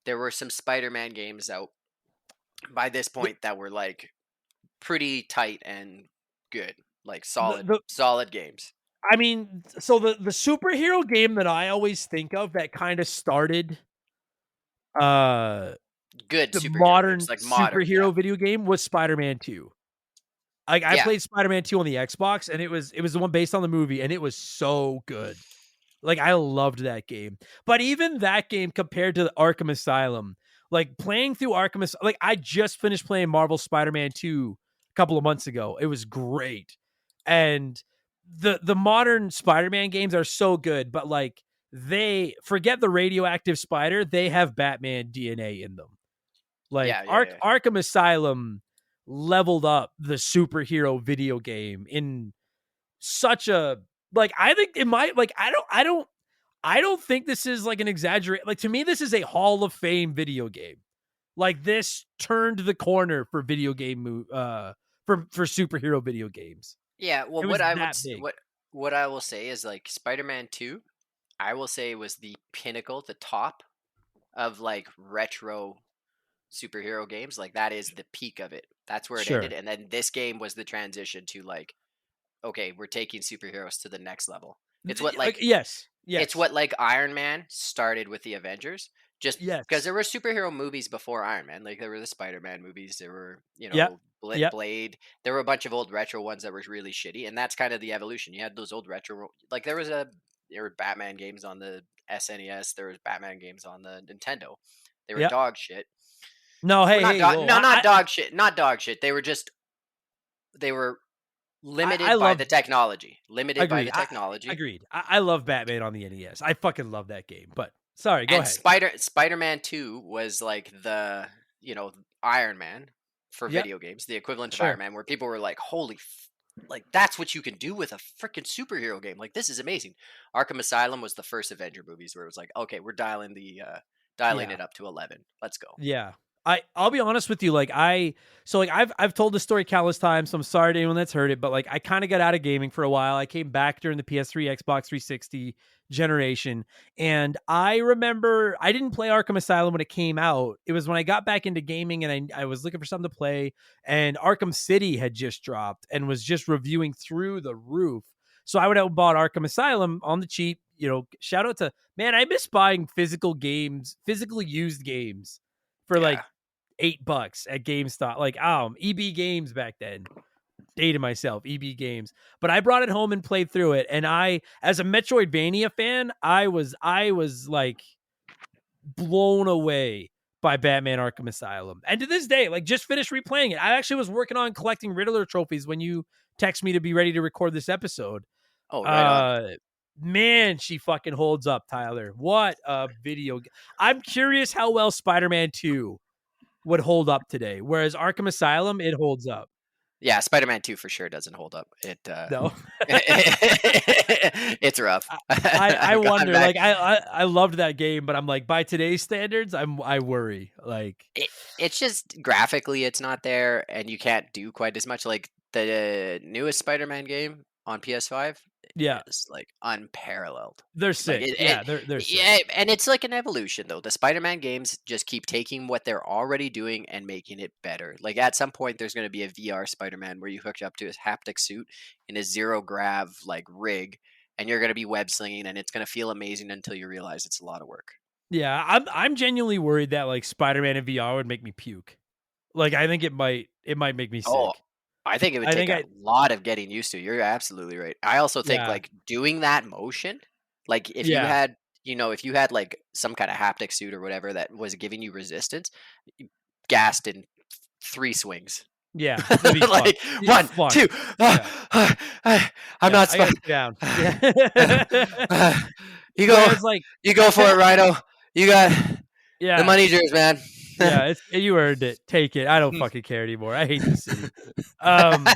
there were some Spider-Man games out by this point that were like pretty tight and good, like solid games. I mean, so the superhero game that I always think of that kind of started uh Good the superhero modern games, like modern, yeah, superhero video game was Spider-Man 2. Like I yeah, played Spider-Man 2 on the Xbox, and it was the one based on the movie, and it was so good. Like I loved that game. But even that game compared to the Arkham Asylum, like playing through like I just finished playing Marvel Spider-Man 2 a couple of months ago. It was great. And the modern Spider-Man games are so good, but like they forget the radioactive spider, they have Batman DNA in them. Like yeah. Arkham Asylum leveled up the superhero video game in such a, like I think it might, like I don't think this is like an exaggerate. Like to me, this is a Hall of Fame video game. Like this turned the corner for video game for superhero video games. Yeah, well, It was that big. what I will say is like Spider-Man 2, I will say was the pinnacle, the top of like retro superhero games. Like that is the peak of it. That's where it ended, Sure. and then this game was the transition to like, okay, we're taking superheroes to the next level. Yes. It's what like Iron Man started with the Avengers. Just because Yes. there were superhero movies before Iron Man, like there were the Spider-Man movies, there were Yep. Yep. Blade, there were a bunch of old retro ones that were really shitty, and that's kind of the evolution. You had those old retro, like there were Batman games on the SNES, there was Batman games on the Nintendo. They were Yep. dog shit. No, Well, hey, whoa. not dog shit, not dog shit. They were I limited by love. the technology. Limited by Agreed. the technology. Agreed. I love Batman on the NES. I fucking love that game. But sorry, go And ahead. Spider-Man 2 was like the, Iron Man for Yep. video games, the equivalent of Sure. Iron Man, where people were like, holy like that's what you can do with a freaking superhero game. Like this is amazing. Arkham Asylum was the first Avenger movies where it was like, okay, we're dialing Yeah. it up to 11. Let's go. Yeah. I'll be honest with you, I've told this story countless times, so I'm sorry to anyone that's heard it, but like I kind of got out of gaming for a while. I came back during the PS3, Xbox 360 generation, and I remember I didn't play Arkham Asylum when it came out. It was when I got back into gaming and I was looking for something to play, and Arkham City had just dropped and was just reviewing through the roof. So I would have bought Arkham Asylum on the cheap. Shout out to, man, I miss buying physical games, physically used games for like Yeah. $8 at GameStop, like EB Games back then. Dated myself, EB Games, but I brought it home and played through it. And I, as a Metroidvania fan, I was like blown away by Batman Arkham Asylum. And to this day, like just finished replaying it. I actually was working on collecting Riddler trophies when you text me to be ready to record this episode. Oh, right on. Man, she fucking holds up, Tyler. What a video. I'm curious how well Spider-Man 2 would hold up today, whereas Arkham Asylum, it holds up. Yeah, Spider-Man 2 for sure doesn't hold up. No. It's rough. I I've gone wonder, back. like I loved that game, but I'm like, by today's standards, I worry. Like It's just graphically it's not there, and you can't do quite as much. Like the newest Spider-Man game on PS5 yeah, is like unparalleled. they're Like sick. They're sick. yeah, and it's like an evolution though. The Spider-Man games just keep taking what they're already doing and making it better. Like at some point, there's going to be a VR Spider-Man where you hook up to his haptic suit in a zero grav like rig, and you're going to be web slinging, and it's going to feel amazing until you realize it's a lot of work. Yeah, I'm genuinely worried that like Spider-Man in VR would make me puke. Like I think it might make me sick. Oh, I think it would I take think a lot of getting used to. You're absolutely right. I also think yeah, like doing that motion, like if you yeah, had, if you had like some kind of haptic suit or whatever that was giving you resistance, you gassed in 3 swings. yeah. That'd be fun. Like Yeah, one, fun. two. Yeah, I'm yeah. not I gotta sp- sit down. Yeah. You go, Whereas like, you go for it, Rhino. You got the yeah, money's yours, man. yeah. You earned it. Take it. I don't fucking care anymore. I hate the city. Um.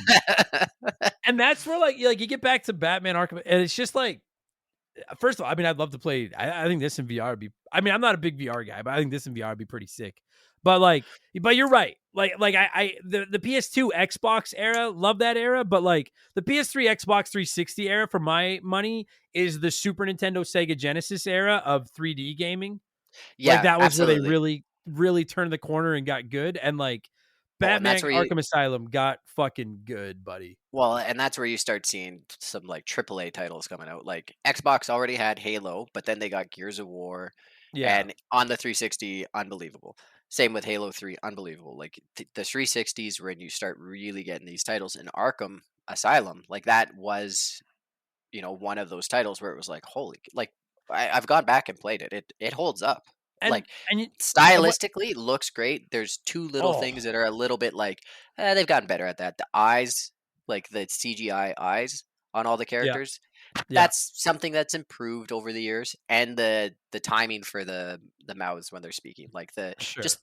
And that's where like you get back to Batman Arkham, and it's just like, first of all, I mean, I'd love to play. I think this in VR would be. I mean, I'm not a big VR guy, but I think this in VR would be pretty sick. But you're right. The PS2 Xbox era, love that era, but like the PS3 Xbox 360 era, for my money, is the Super Nintendo Sega Genesis era of 3D gaming. Like Yeah, that was where they absolutely. really, really turned the corner and got good, and like Oh, and Batman that's where you Arkham Asylum got fucking good, buddy. Well, and that's where you start seeing some like AAA titles coming out. Like Xbox already had Halo, but then they got Gears of War, Yeah, and on the 360, unbelievable. Same with Halo 3, unbelievable. Like the 360s, when you start really getting these titles. In Arkham Asylum, like that was, one of those titles where it was like, holy, like I've gone back and played it. It holds up. and Like and you, and what? stylistically, it looks great. There's two little Oh, things that are a little bit like, they've gotten better at that. The eyes, like the CGI eyes on all the yeah, characters, yeah, that's something that's improved over the years, and the timing for the mouths when they're speaking, like the sure. just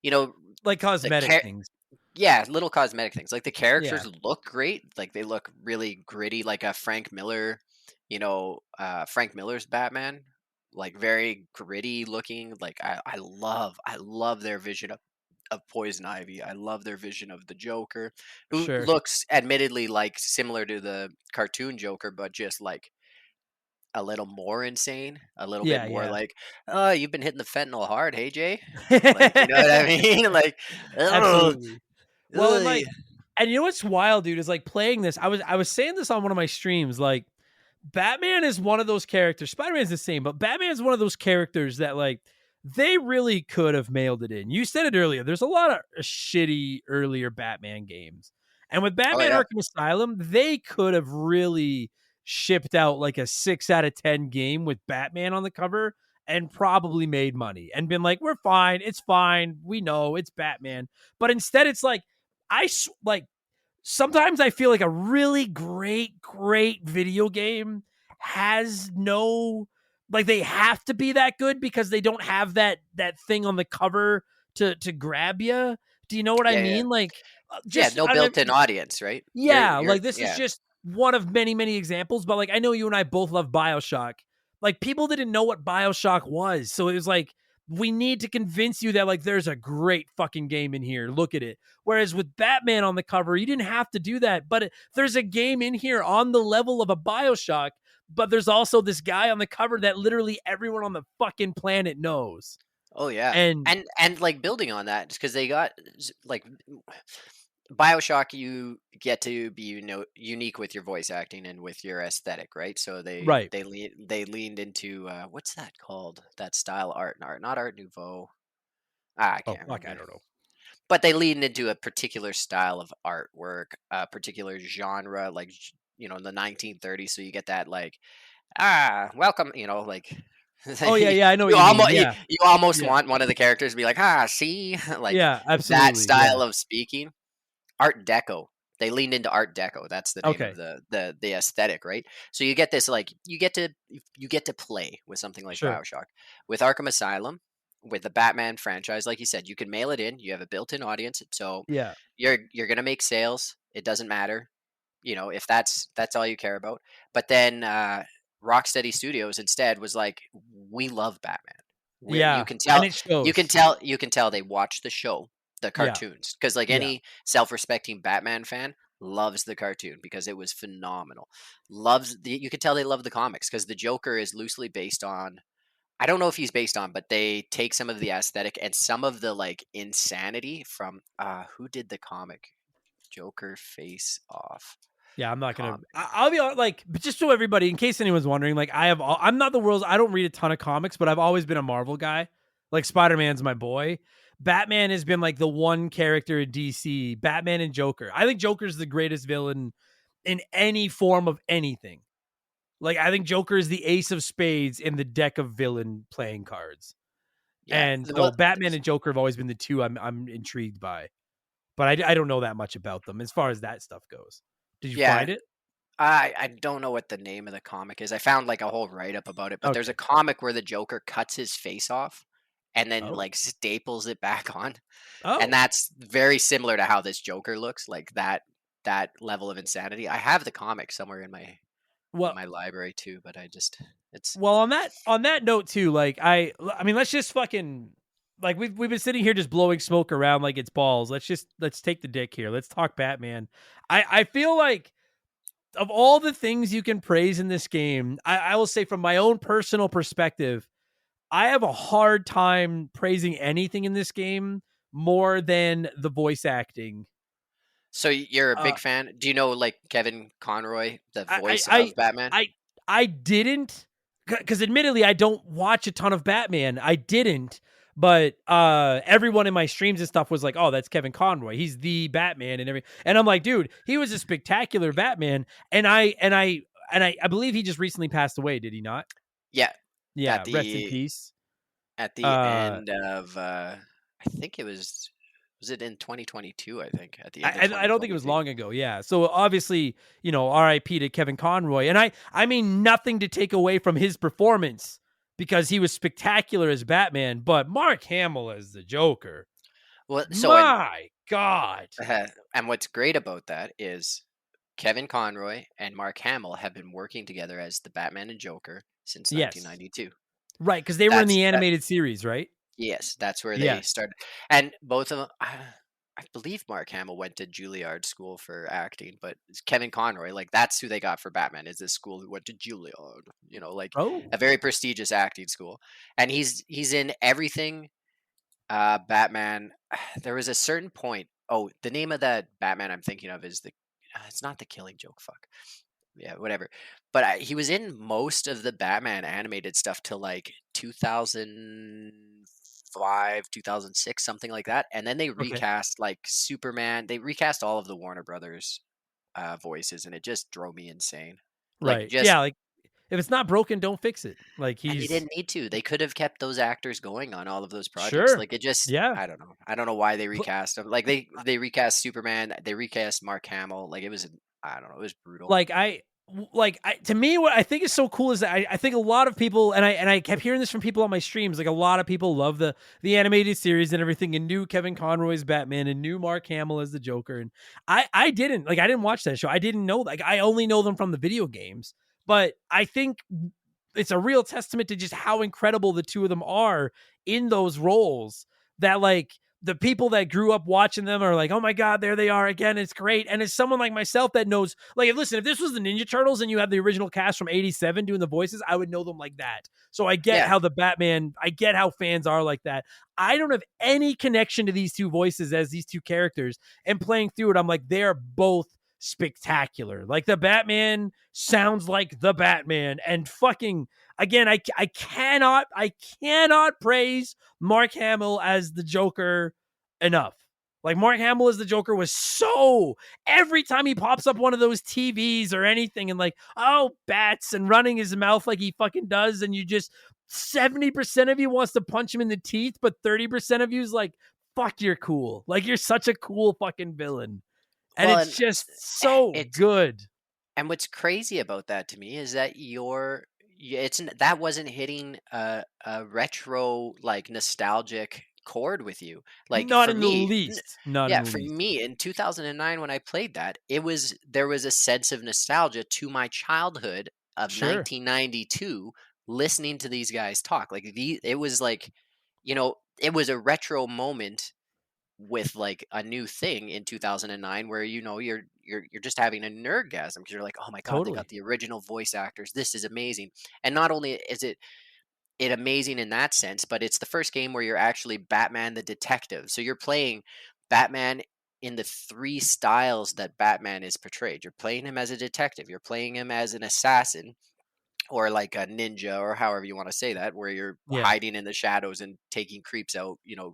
you know Like the cosmetic things. yeah, little cosmetic things. Like the Yeah, characters look great, like they look really gritty, like a Frank Miller, Frank Miller's Batman, like very gritty looking. Like I love their vision of Poison Ivy. I love their vision of the Joker, who sure. looks admittedly like similar to the cartoon Joker, but just like a little more insane, a little bit Yeah, more yeah. like, oh, you've been hitting the fentanyl hard, hey Jay? Like, you know what I mean? Like, ugh, Absolutely. Well, ugh. and you know what's wild, dude, is like playing this. I was saying this on one of my streams. Like, Batman is one of those characters. Spider-Man's the same, but Batman is one of those characters that like they really could have mailed it in. You said it earlier. There's a lot of shitty earlier Batman games. And with Oh Batman yeah, Arkham Asylum, they could have really shipped out like a 6 out of 10 game with Batman on the cover and probably made money and been like, we're fine. It's fine. We know it's Batman. But instead, it's like, like sometimes I feel like a really great video game has no, like they have to be that good because they don't have that thing on the cover to grab you. Do you know what I yeah, yeah, mean? Like yeah. just No I don't built-in audience, right? yeah, You're like this is yeah. just one of many examples, but like I know you and I both love BioShock. Like people didn't know what BioShock was. So it was like we need to convince you that like there's a great fucking game in here. Look at it. Whereas with Batman on the cover, you didn't have to do that. But there's a game in here on the level of a BioShock, but there's also this guy on the cover that literally everyone on the fucking planet knows. Oh yeah, And and like building on that, because they got like BioShock, you get to be unique with your voice acting and with your aesthetic, right? So right. they leaned into what's that called? That style not Art Nouveau. I Oh can't fuck, I remember. don't know. But they leaned into a particular style of artwork, a particular genre, like in the 1930s. So you get that like welcome, like Oh yeah, yeah, I know what you you mean. almost Yeah. you almost Yeah. want one of the characters to be like see like Yeah, that absolutely. Yeah. style of speaking. Art Deco. They leaned into Art Deco. That's the name of Okay. the aesthetic, right? So you get this like you get to play with something like Sure. BioShock. With Arkham Asylum, with the Batman franchise, like you said, you can mail it in. You have a built-in audience, so Yeah. you're gonna make sales. It doesn't matter, if that's all you care about. But then Rocksteady Studios instead was like, we love Batman. You Yeah. can And tell, it shows. you can tell they watch the show, the Yeah. cartoons, because like Yeah. any self-respecting Batman fan loves the cartoon because it was phenomenal. You can tell they love the comics because the Joker is loosely based on. I don't know if he's based on, but they take some of the aesthetic and some of the like insanity from who did the comic Joker Face Off Yeah, I'm not gonna. comic. I'll be like, but just so everybody, in case anyone's wondering, like I'm not the world's. I don't read a ton of comics, but I've always been a Marvel guy. Like Spider-Man's my boy. Batman has been like the one character in DC. Batman and Joker. I think Joker's the greatest villain in any form of anything. Like I think Joker is the ace of spades in the deck of villain playing cards. Yeah, And so well, Batman and Joker have always been the two I'm intrigued by. But I don't know that much about them as far as that stuff goes. Did you yeah. find it? I don't know what the name of the comic is. I found like a whole write up about it, but there's a Okay. comic where the Joker cuts his face off and then Oh. like staples it back on, and Oh. that's very similar to how this Joker looks. Like that level of insanity. I have the comic somewhere in Well, my library too, but I just it's well on that note too, like I mean let's just fucking like we've been sitting here just blowing smoke around like it's balls. Let's take the dick here. Let's talk Batman. I feel like of all the things you can praise in this game, I will say from my own personal perspective, I have a hard time praising anything in this game more than the voice acting. So you're a Uh, big fan? Do you know like Kevin Conroy, the I voice I of Batman? I I didn't because admittedly I don't watch a ton of Batman. I didn't, but everyone in my streams and stuff was like, "Oh, that's Kevin Conroy. He's the Batman and everything." And I'm like, "Dude, he was a spectacular Batman." And I believe he just recently passed away, did he not? Yeah, Yeah, at rest in the peace. at the Uh end of I think it was it in 2022, I think, at the end of I don't think it was 2022. long ago. Yeah. So obviously, R.I.P. to Kevin Conroy, and I mean nothing to take away from his performance because he was spectacular as Batman, but Mark Hamill as the Joker, Well, my God. and what's great about that is Kevin Conroy and Mark Hamill have been working together as the Batman and Joker since Yes. 1992. Right, because they were in That's the that. animated series, right? Yes, that's where they Yes. started, and both of them. I believe Mark Hamill went to Juilliard School for acting, but Kevin Conroy, like that's who they got for Batman, is this school who went to Juilliard, like Oh, a very prestigious acting school, and he's in everything. Batman. There was a certain point. Oh, the name of that Batman I'm thinking of is it's not the Killing Joke. Fuck. Yeah, whatever. But he was in most of the Batman animated stuff till like 2005, 2006, something like that. And then they okay. recast like Superman. They recast all of the Warner Brothers voices, and it just drove me insane. Like Right. just Yeah, like if it's not broken, don't fix it. Like and they he's didn't need to. They could have kept those actors going on all of those projects. sure. Like it just, Yeah. I don't know. I don't know why they recast them. Like they recast Superman. They recast Mark Hamill. Like it was, I don't know. It was brutal. To me what I think is so cool is that I think a lot of people and I kept hearing this from people on my streams, like a lot of people love the animated series and everything and knew Kevin Conroy's Batman and knew Mark Hamill as the Joker, and I didn't, like I didn't watch that show. I didn't know, like I only know them from the video games. But I think it's a real testament to just how incredible the two of them are in those roles, that like the people that grew up watching them are like, oh my God, there they are again. It's great. And as someone like myself that knows, like, listen, if this was the Ninja Turtles and you had the original cast from 87 doing the voices, I would know them like that. So I get Yeah. how the Batman, I get how fans are like that. I don't have any connection to these two voices as these two characters. And playing through it, I'm like, they're both spectacular. Like the Batman sounds like the Batman, and fucking again, I cannot praise Mark Hamill as the Joker enough. Like Mark Hamill as the Joker was so, every time he pops up one of those TVs or anything and like, oh, bats, and running his mouth like he fucking does, and you just 70% of you wants to punch him in the teeth, but 30% of you is like, fuck, you're cool. Like you're such a cool fucking villain. And Well, it's and just so it's good. and what's crazy about that to me is that that wasn't hitting a retro like nostalgic chord with you. Like Not for in the me, least. Not in yeah, the for least. me in 2009 when I played that, there was a sense of nostalgia to my childhood of Sure. 1992 listening to these guys talk. Like it was like, it was a retro moment with like a new thing in 2009 where you're just having a nerdgasm because you're like, oh my god, they got Totally. the original voice actors, this is amazing. And not only is it amazing in that sense, but it's the first game where you're actually Batman the detective, so you're playing Batman in the three styles that Batman is portrayed. You're playing him as a detective, you're playing him as an assassin, or like a ninja, or however you want to say that, where you're Yeah. hiding in the shadows and taking creeps out, Sure.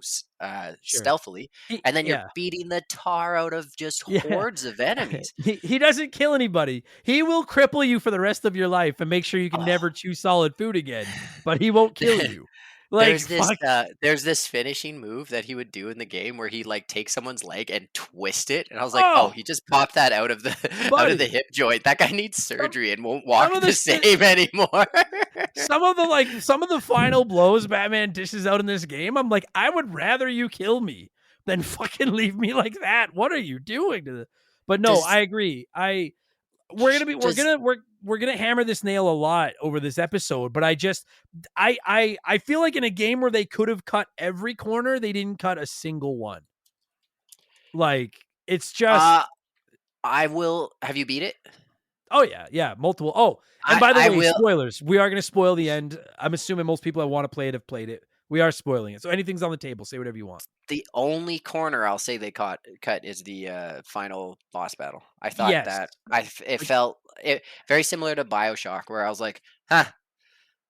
stealthily, and then you're Yeah. beating the tar out of just Yeah. hordes of enemies. He doesn't kill anybody. He will cripple you for the rest of your life and make sure you can never Oh. chew solid food again, but he won't kill you. Like, fuck. There's this finishing move that he would do in the game where he like takes someone's leg and twist it, and I was like, oh, Oh, he just popped that out of the out of the buddy. hip joint. That guy needs Some surgery and won't some walk of the the shit, same anymore. some of the final blows Batman dishes out in this game, I'm like, I would rather you kill me than fucking leave me like that. What are you doing to the But no, does I agree. does We're gonna hammer this nail a lot over this episode, but I feel like in a game where they could have cut every corner, they didn't cut a single one. Like it's just, uh I will have you beat it? oh yeah, multiple. Oh, and I by the I way, will. spoilers. We are gonna spoil the end. I'm assuming most people that want to play it have played it. We are spoiling it, so anything's on the table. Say whatever you want. The only corner I'll say they cut is the final boss battle. I thought Yes, that it like, felt very similar to BioShock, where I was like, huh,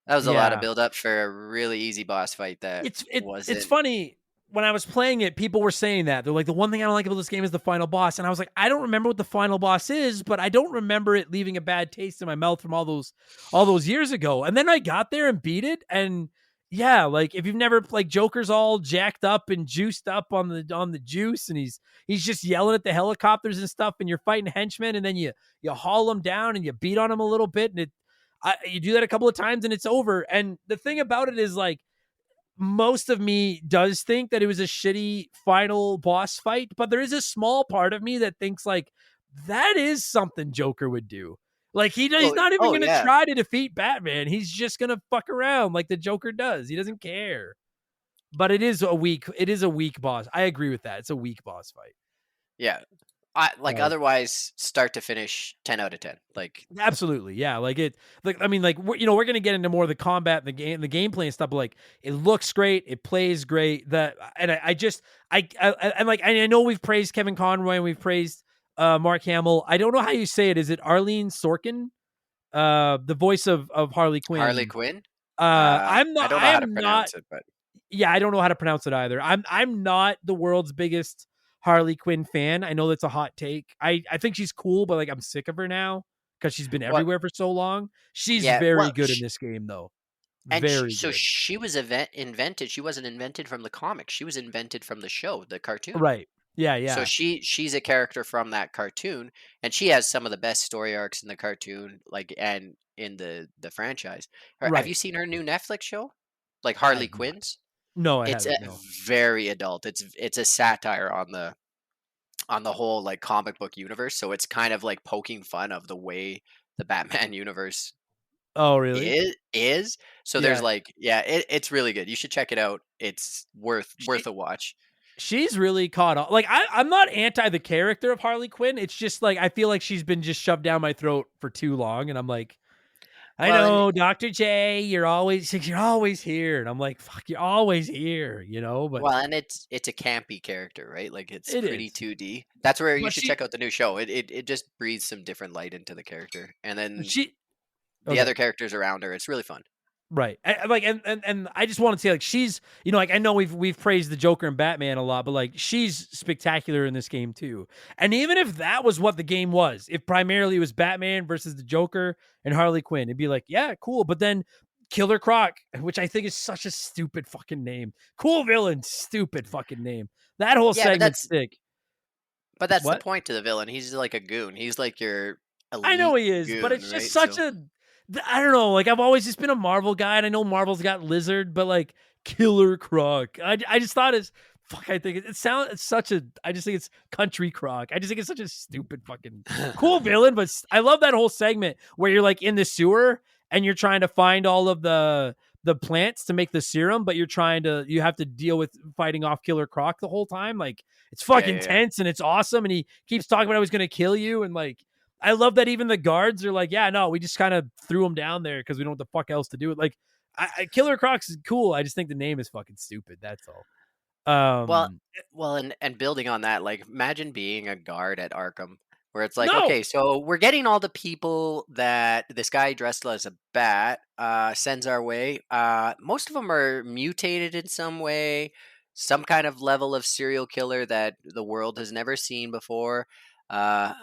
that was a lot of yeah. build up for a really easy boss fight that It's wasn't. funny. When I was playing it, people were saying that. They're like, the one thing I don't like about this game is the final boss. And I was like, I don't remember what the final boss is, but I don't remember it leaving a bad taste in my mouth from all those years ago. And then I got there and beat it. And yeah, like if you've never, like, Joker's all jacked up and juiced up on the juice, and he's just yelling at the helicopters and stuff, and you're fighting henchmen, and then you haul him down and you beat on him a little bit, and you do that a couple of times and it's over. And the thing about it is, like, most of me does think that it was a shitty final boss fight, but there is a small part of me that thinks like that is something Joker would do. Like he's Oh, not even oh going to yeah, try to defeat Batman. He's just going to fuck around like the Joker does. He doesn't care. But it is a weak boss. I agree with that. It's a weak boss fight. yeah. I like Like, otherwise start to finish 10 out of 10. Like absolutely, yeah. I mean, like we're gonna get into more of the combat and the gameplay and stuff. But like, it looks great, it plays great. I know we've praised Kevin Conroy and we've praised Mark Hamill. I don't know how you say it. Is it Arlene Sorkin, the voice of Harley Harley Quinn? Quinn. I'm I not. don't know I how to am not. pronounce it, but Yeah, I don't know how to pronounce it either. I'm not the world's biggest Harley Quinn fan. I know that's a hot take. I think she's cool, but like I'm sick of her now because she's been what? everywhere for so long. She's Yeah, very well, good in this game though. and Very so good. she was invented. She wasn't invented from the comics. She was invented from the show, the cartoon. Right. Yeah, So yeah. she's a character from that cartoon, and she has some of the best story arcs in the cartoon, like, and in the franchise. Have you Right. seen her new Netflix show, like I Harley have not. Quinn's? No, I It's a haven't. No. very adult. It's a satire on the whole like comic book universe. So it's kind of like poking fun of the way the Batman universe Oh, really? is. So there's Yeah. like, yeah, it's really good. You should check it out. It's worth She a watch. she's really caught on. Like I'm not anti the character of Harley Quinn. It's just like I feel like she's been just shoved down my throat for too long, and I'm like, I Well, and know, Dr. J, you're always here. And I'm like, fuck, you're always here, but it's a campy character, right? Like it's it pretty is. 2D. That's where you But should check out the new show. It just breathes some different light into the character, and then she the okay. other characters around her. It's really fun. Right. Like and I just want to say like she's like I know we've praised the Joker and Batman a lot, but like she's spectacular in this game too. And even if that was what the game was, if primarily it was Batman versus the Joker and Harley Quinn, it'd be like, yeah, cool. But then Killer Croc, which I think is such a stupid fucking name. Cool villain, stupid fucking name. That whole Yeah, segment's sick. but that's the What? point to the villain. He's like a goon. He's like your I know elite he is, but goon, it's just right? such So a I don't know, like I've always just been a Marvel guy and I know Marvel's got Lizard, but like Killer Croc. I just thought it's fuck, I think it's such a I just think it's Country Croc. I just think it's such a stupid fucking cool villain, but I love that whole segment where you're like in the sewer and you're trying to find all of the plants to make the serum, but you have to deal with fighting off Killer Croc the whole time. Like it's yeah, fucking yeah, yeah. tense and it's awesome and he keeps talking about how he's going to kill you and like I love that even the guards are like, yeah, no, we just kind of threw him down there because we don't know what the fuck else to do. Like, Killer Croc's is cool. I just think the name is fucking stupid. That's all. Well, Um, and building on that, like imagine being a guard at Arkham, where it's like, no, okay, so we're getting all the people that this guy dressed as a bat sends our way. Most of them are mutated in some way, some kind of level of serial killer that the world has never seen before. Uh,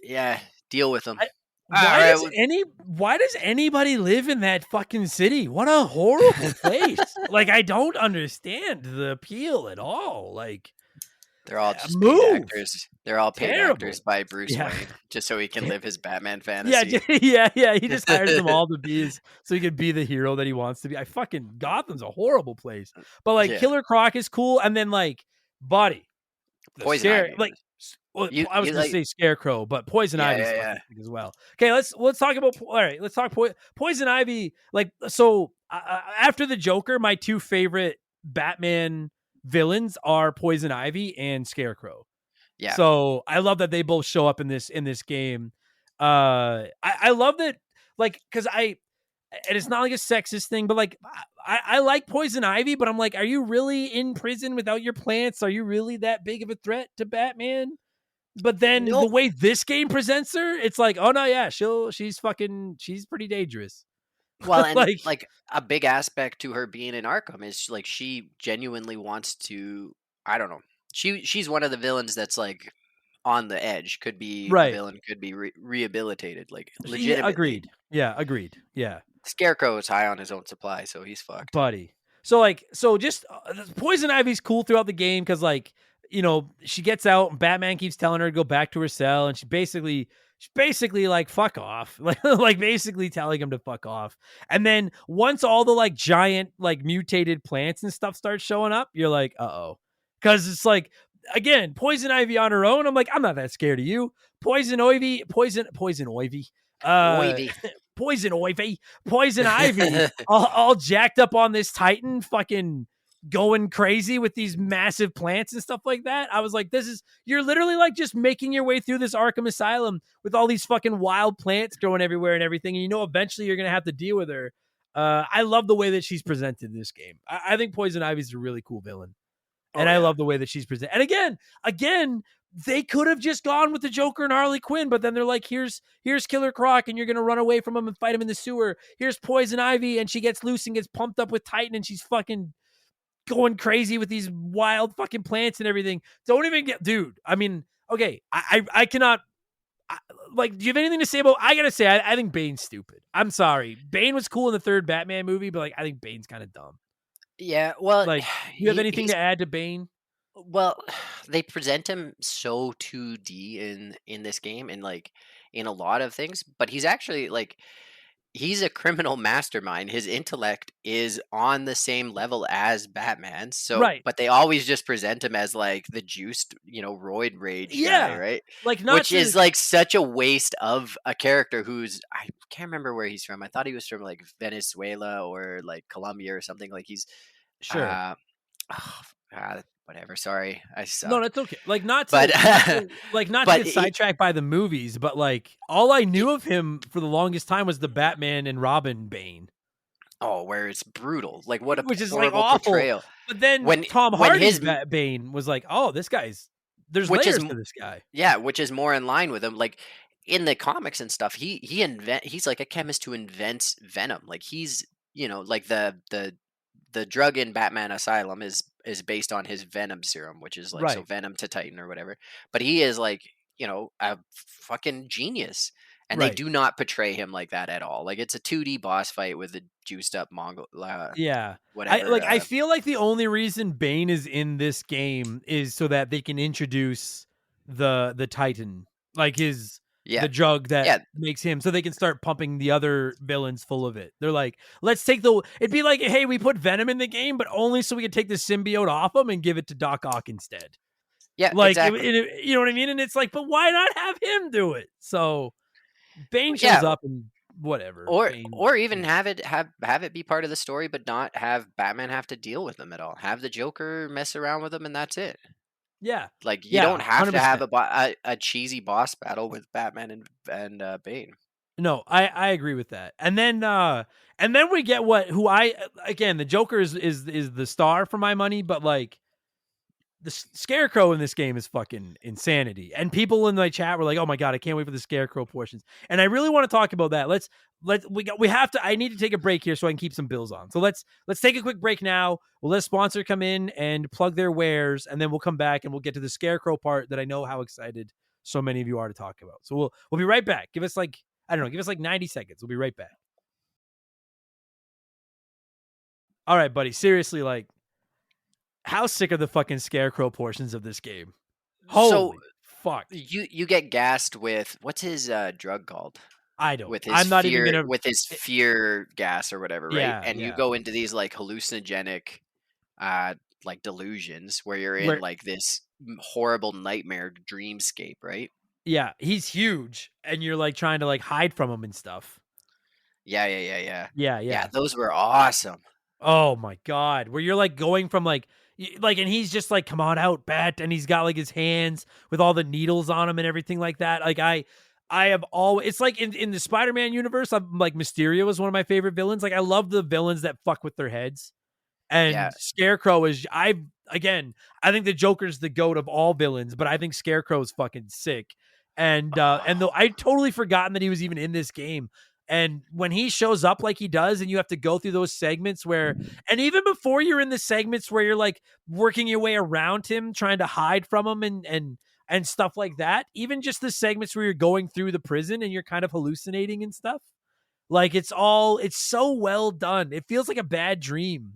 yeah, deal with them. I, All why right, does anybody live in that fucking city? What a horrible place. Like, I don't understand the appeal at all. Like, they're all just paid move. actors. They're all paid actors Terrible. by Bruce Yeah. Wayne, just so he can live his Batman Yeah, fantasy. yeah. He just hires them all to be so he could be the hero that he wants to be. I fucking Gotham's a horrible place, but like Yeah, Killer Croc is cool, and then like Buddy, the Poison scare Ivy. like well, I was You gonna like say Scarecrow, but Poison yeah, Ivy's yeah, fucking yeah. sick as well. Okay, let's talk about all right. Let's talk Poison Ivy. Like so, after the Joker, my two favorite Batman villains are Poison Ivy and Scarecrow. Yeah. So I love that they both show up in this game. I love that like because and it's not like a sexist thing, but like I like Poison Ivy, but I'm like, are you really in prison without your plants? Are you really that big of a threat to Batman? But then the No. way this game presents her, it's like, oh no, yeah, she's pretty dangerous. Well, and Like, like a big aspect to her being in Arkham is like she genuinely wants to. I don't know. She's one of the villains that's like on the edge. Could be a right. villain. Could be rehabilitated. Like Yeah, legitimately. agreed. Yeah, agreed. Yeah. Scarecrow is high on his own supply, so he's fucked. Buddy. So just Poison Ivy's cool throughout the game because like she gets out and Batman keeps telling her to go back to her cell and she's basically like fuck off like basically telling him to fuck off. And then once all the like giant like mutated plants and stuff start showing up, you're like uh-oh, because it's like again Poison Ivy on her own, I'm like I'm not that scared of you. Poison Ivy uh Wavy. Poison Ivy, all jacked up on this Titan, fucking going crazy with these massive plants and stuff like that. I was like, you're literally like just making your way through this Arkham Asylum with all these fucking wild plants growing everywhere and everything. And eventually you're going to have to deal with her. I love the way that she's presented in this game. I think Poison Ivy's a really cool villain. And Oh I yeah. love the way that she's presented. And again, they could have just gone with the Joker and Harley Quinn, but then they're like, here's Killer Croc, and you're gonna run away from him and fight him in the sewer. Here's Poison Ivy, and she gets loose and gets pumped up with Titan, and she's fucking going crazy with these wild fucking plants and everything. Don't even get, dude. I mean, okay, I cannot. Like, do you have anything to say about? I gotta say, I think Bane's stupid. I'm sorry, Bane was cool in the third Batman movie, but like, I think Bane's kind of dumb. Yeah. Well, Like, do you have anything he's to add to Bane? well. They present him so 2D in this game, and like in a lot of things, but he's actually like he's a criminal mastermind. His intellect is on the same level as Batman. So, Right. but they always just present him as like the juiced, roid rage guy, Yeah. right? Like, not Which to. is like such a waste of a character who's I can't remember where he's from. I thought he was from like Venezuela or like Colombia or something. Like he's Sure. uh whatever. Sorry, I No, suck. that's okay. Like, not But to, not to, like, not to but get sidetracked by the movies, but like, all I knew of him for the longest time was the Batman and Robin Bane, oh, where it's brutal. Like what a which is like horrible awful. portrayal. But then When Tom when Hardy's his Bane was like, oh, this guy's, there's which is layers to this guy. yeah, which is more in line with him. Like in the comics and stuff, he's like a chemist who invents venom. Like he's like the drug in Batman Asylum is based on his venom serum, which is like so Right. venom to Titan or whatever. But he is like a fucking genius. And they Right. do not portray him like that at all. Like it's a 2D boss fight with a juiced up Mongol, Yeah. whatever. I feel like the only reason Bane is in this game is so that they can introduce the Titan, like Yeah, the drug that yeah, makes him, so they can start pumping the other villains full of it. They're like, let's take the, it'd be like, hey, we put Venom in the game, but only so we can take the symbiote off him and give it to Doc Ock instead. yeah, Like, exactly. you know what I mean? And it's like, but why not have him do it? So Bane shows Yeah, up and whatever. Bane, or even have it be part of the story, but not have Batman have to deal with them at all. Have the Joker mess around with them, and that's it. yeah, Like you yeah, don't have to have 100%. a cheesy boss battle with Batman and Bane. No, I agree with that. And then we get who I, again, the Joker is the star for my money, but like the Scarecrow in this game is fucking insanity. And people in my chat were like, "Oh my god, I can't wait for the Scarecrow portions." And I really want to talk about that. We have to, I need to take a break here so I can keep some bills on. So let's take a quick break now. We'll let a sponsor come in and plug their wares, and then we'll come back and we'll get to the Scarecrow part that I know how excited so many of you are to talk about. So we'll be right back. Give us like, I don't know, give us like 90 seconds. We'll be right back. All right, buddy. Seriously, like, how sick are the fucking Scarecrow portions of this game? So Holy fuck. you get gassed with what's his drug called? I don't. I'm not even gonna. With his fear gas or whatever, right? Yeah, And you yeah. go into these like hallucinogenic like delusions where you're in Where, like this horrible nightmare dreamscape, right? yeah, he's huge, and you're like trying to like hide from him and stuff. Yeah, yeah, yeah, yeah. Yeah, Yeah, yeah. those were awesome. Oh my god, where you're like going from like, and he's just like, come on out, bat, and he's got like his hands with all the needles on him and everything like that. Like I have always, it's like in the Spider-Man universe, I'm like, Mysterio is one of my favorite villains. Like I love the villains that fuck with their heads. Yeah. And Scarecrow is, I think the Joker's the goat of all villains, but I think Scarecrow is fucking sick. And though I totally forgotten that he was even in this game. And when he shows up like he does, and you have to go through those segments where, and even before you're in the segments where you're like working your way around him, trying to hide from him and stuff like that, even just the segments where you're going through the prison and you're kind of hallucinating and stuff. Like it's so well done. It feels like a bad dream.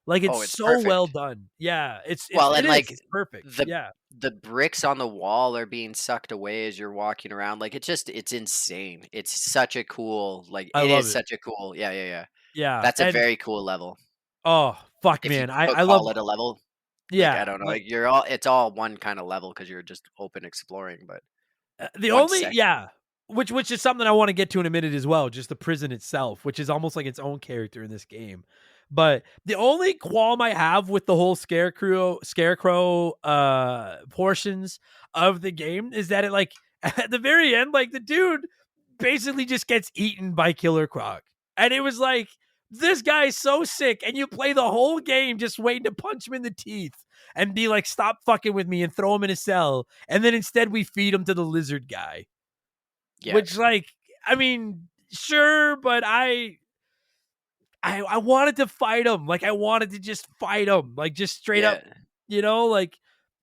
Like it's Oh, it's so well perfect. done. Yeah, Well, and like it's perfect. the Yeah. the bricks on the wall are being sucked away as you're walking around. Like it's insane. It's such a cool like I it love is it. such a cool. Yeah, yeah, yeah. Yeah. That's a And very cool level. oh, fuck If you man. could I love, call it a level. Like I yeah, don't know. like Like it's all one kind of level because you're just open exploring, but the one only, section. yeah, which is something I want to get to in a minute as well, just the prison itself, which is almost like its own character in this game. But the only qualm I have with the whole scarecrow portions of the game is that it, like, at the very end, like the dude basically just gets eaten by Killer Croc. And it was like, this guy's so sick, and you play the whole game just waiting to punch him in the teeth and be like, stop fucking with me, and throw him in a cell. And then instead we feed him to the lizard guy. Yeah, Which, like, I mean, sure, but I wanted to fight him. Like, I wanted to just fight him. Like, just straight up, yeah. like,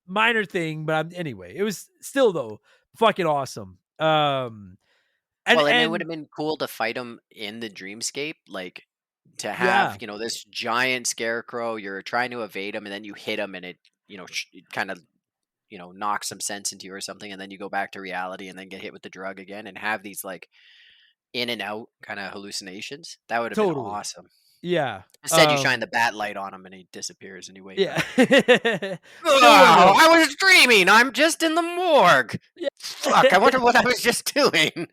minor thing. But anyway, it was still, though, fucking awesome. And Well, and it would and have been cool to fight him in the dreamscape, like to have yeah, this giant scarecrow. You're trying to evade him, and then you hit him, and it kind of knocks some sense into you or something, and then you go back to reality, and then get hit with the drug again, and have these like in and out kind of hallucinations. That would have been Totally. awesome. Yeah. Instead, you shine the bat light on him and he disappears and you wake Yeah. up. Still one Oh, though. I was dreaming. I'm just in the morgue. Yeah. Fuck, I wonder what I was just doing.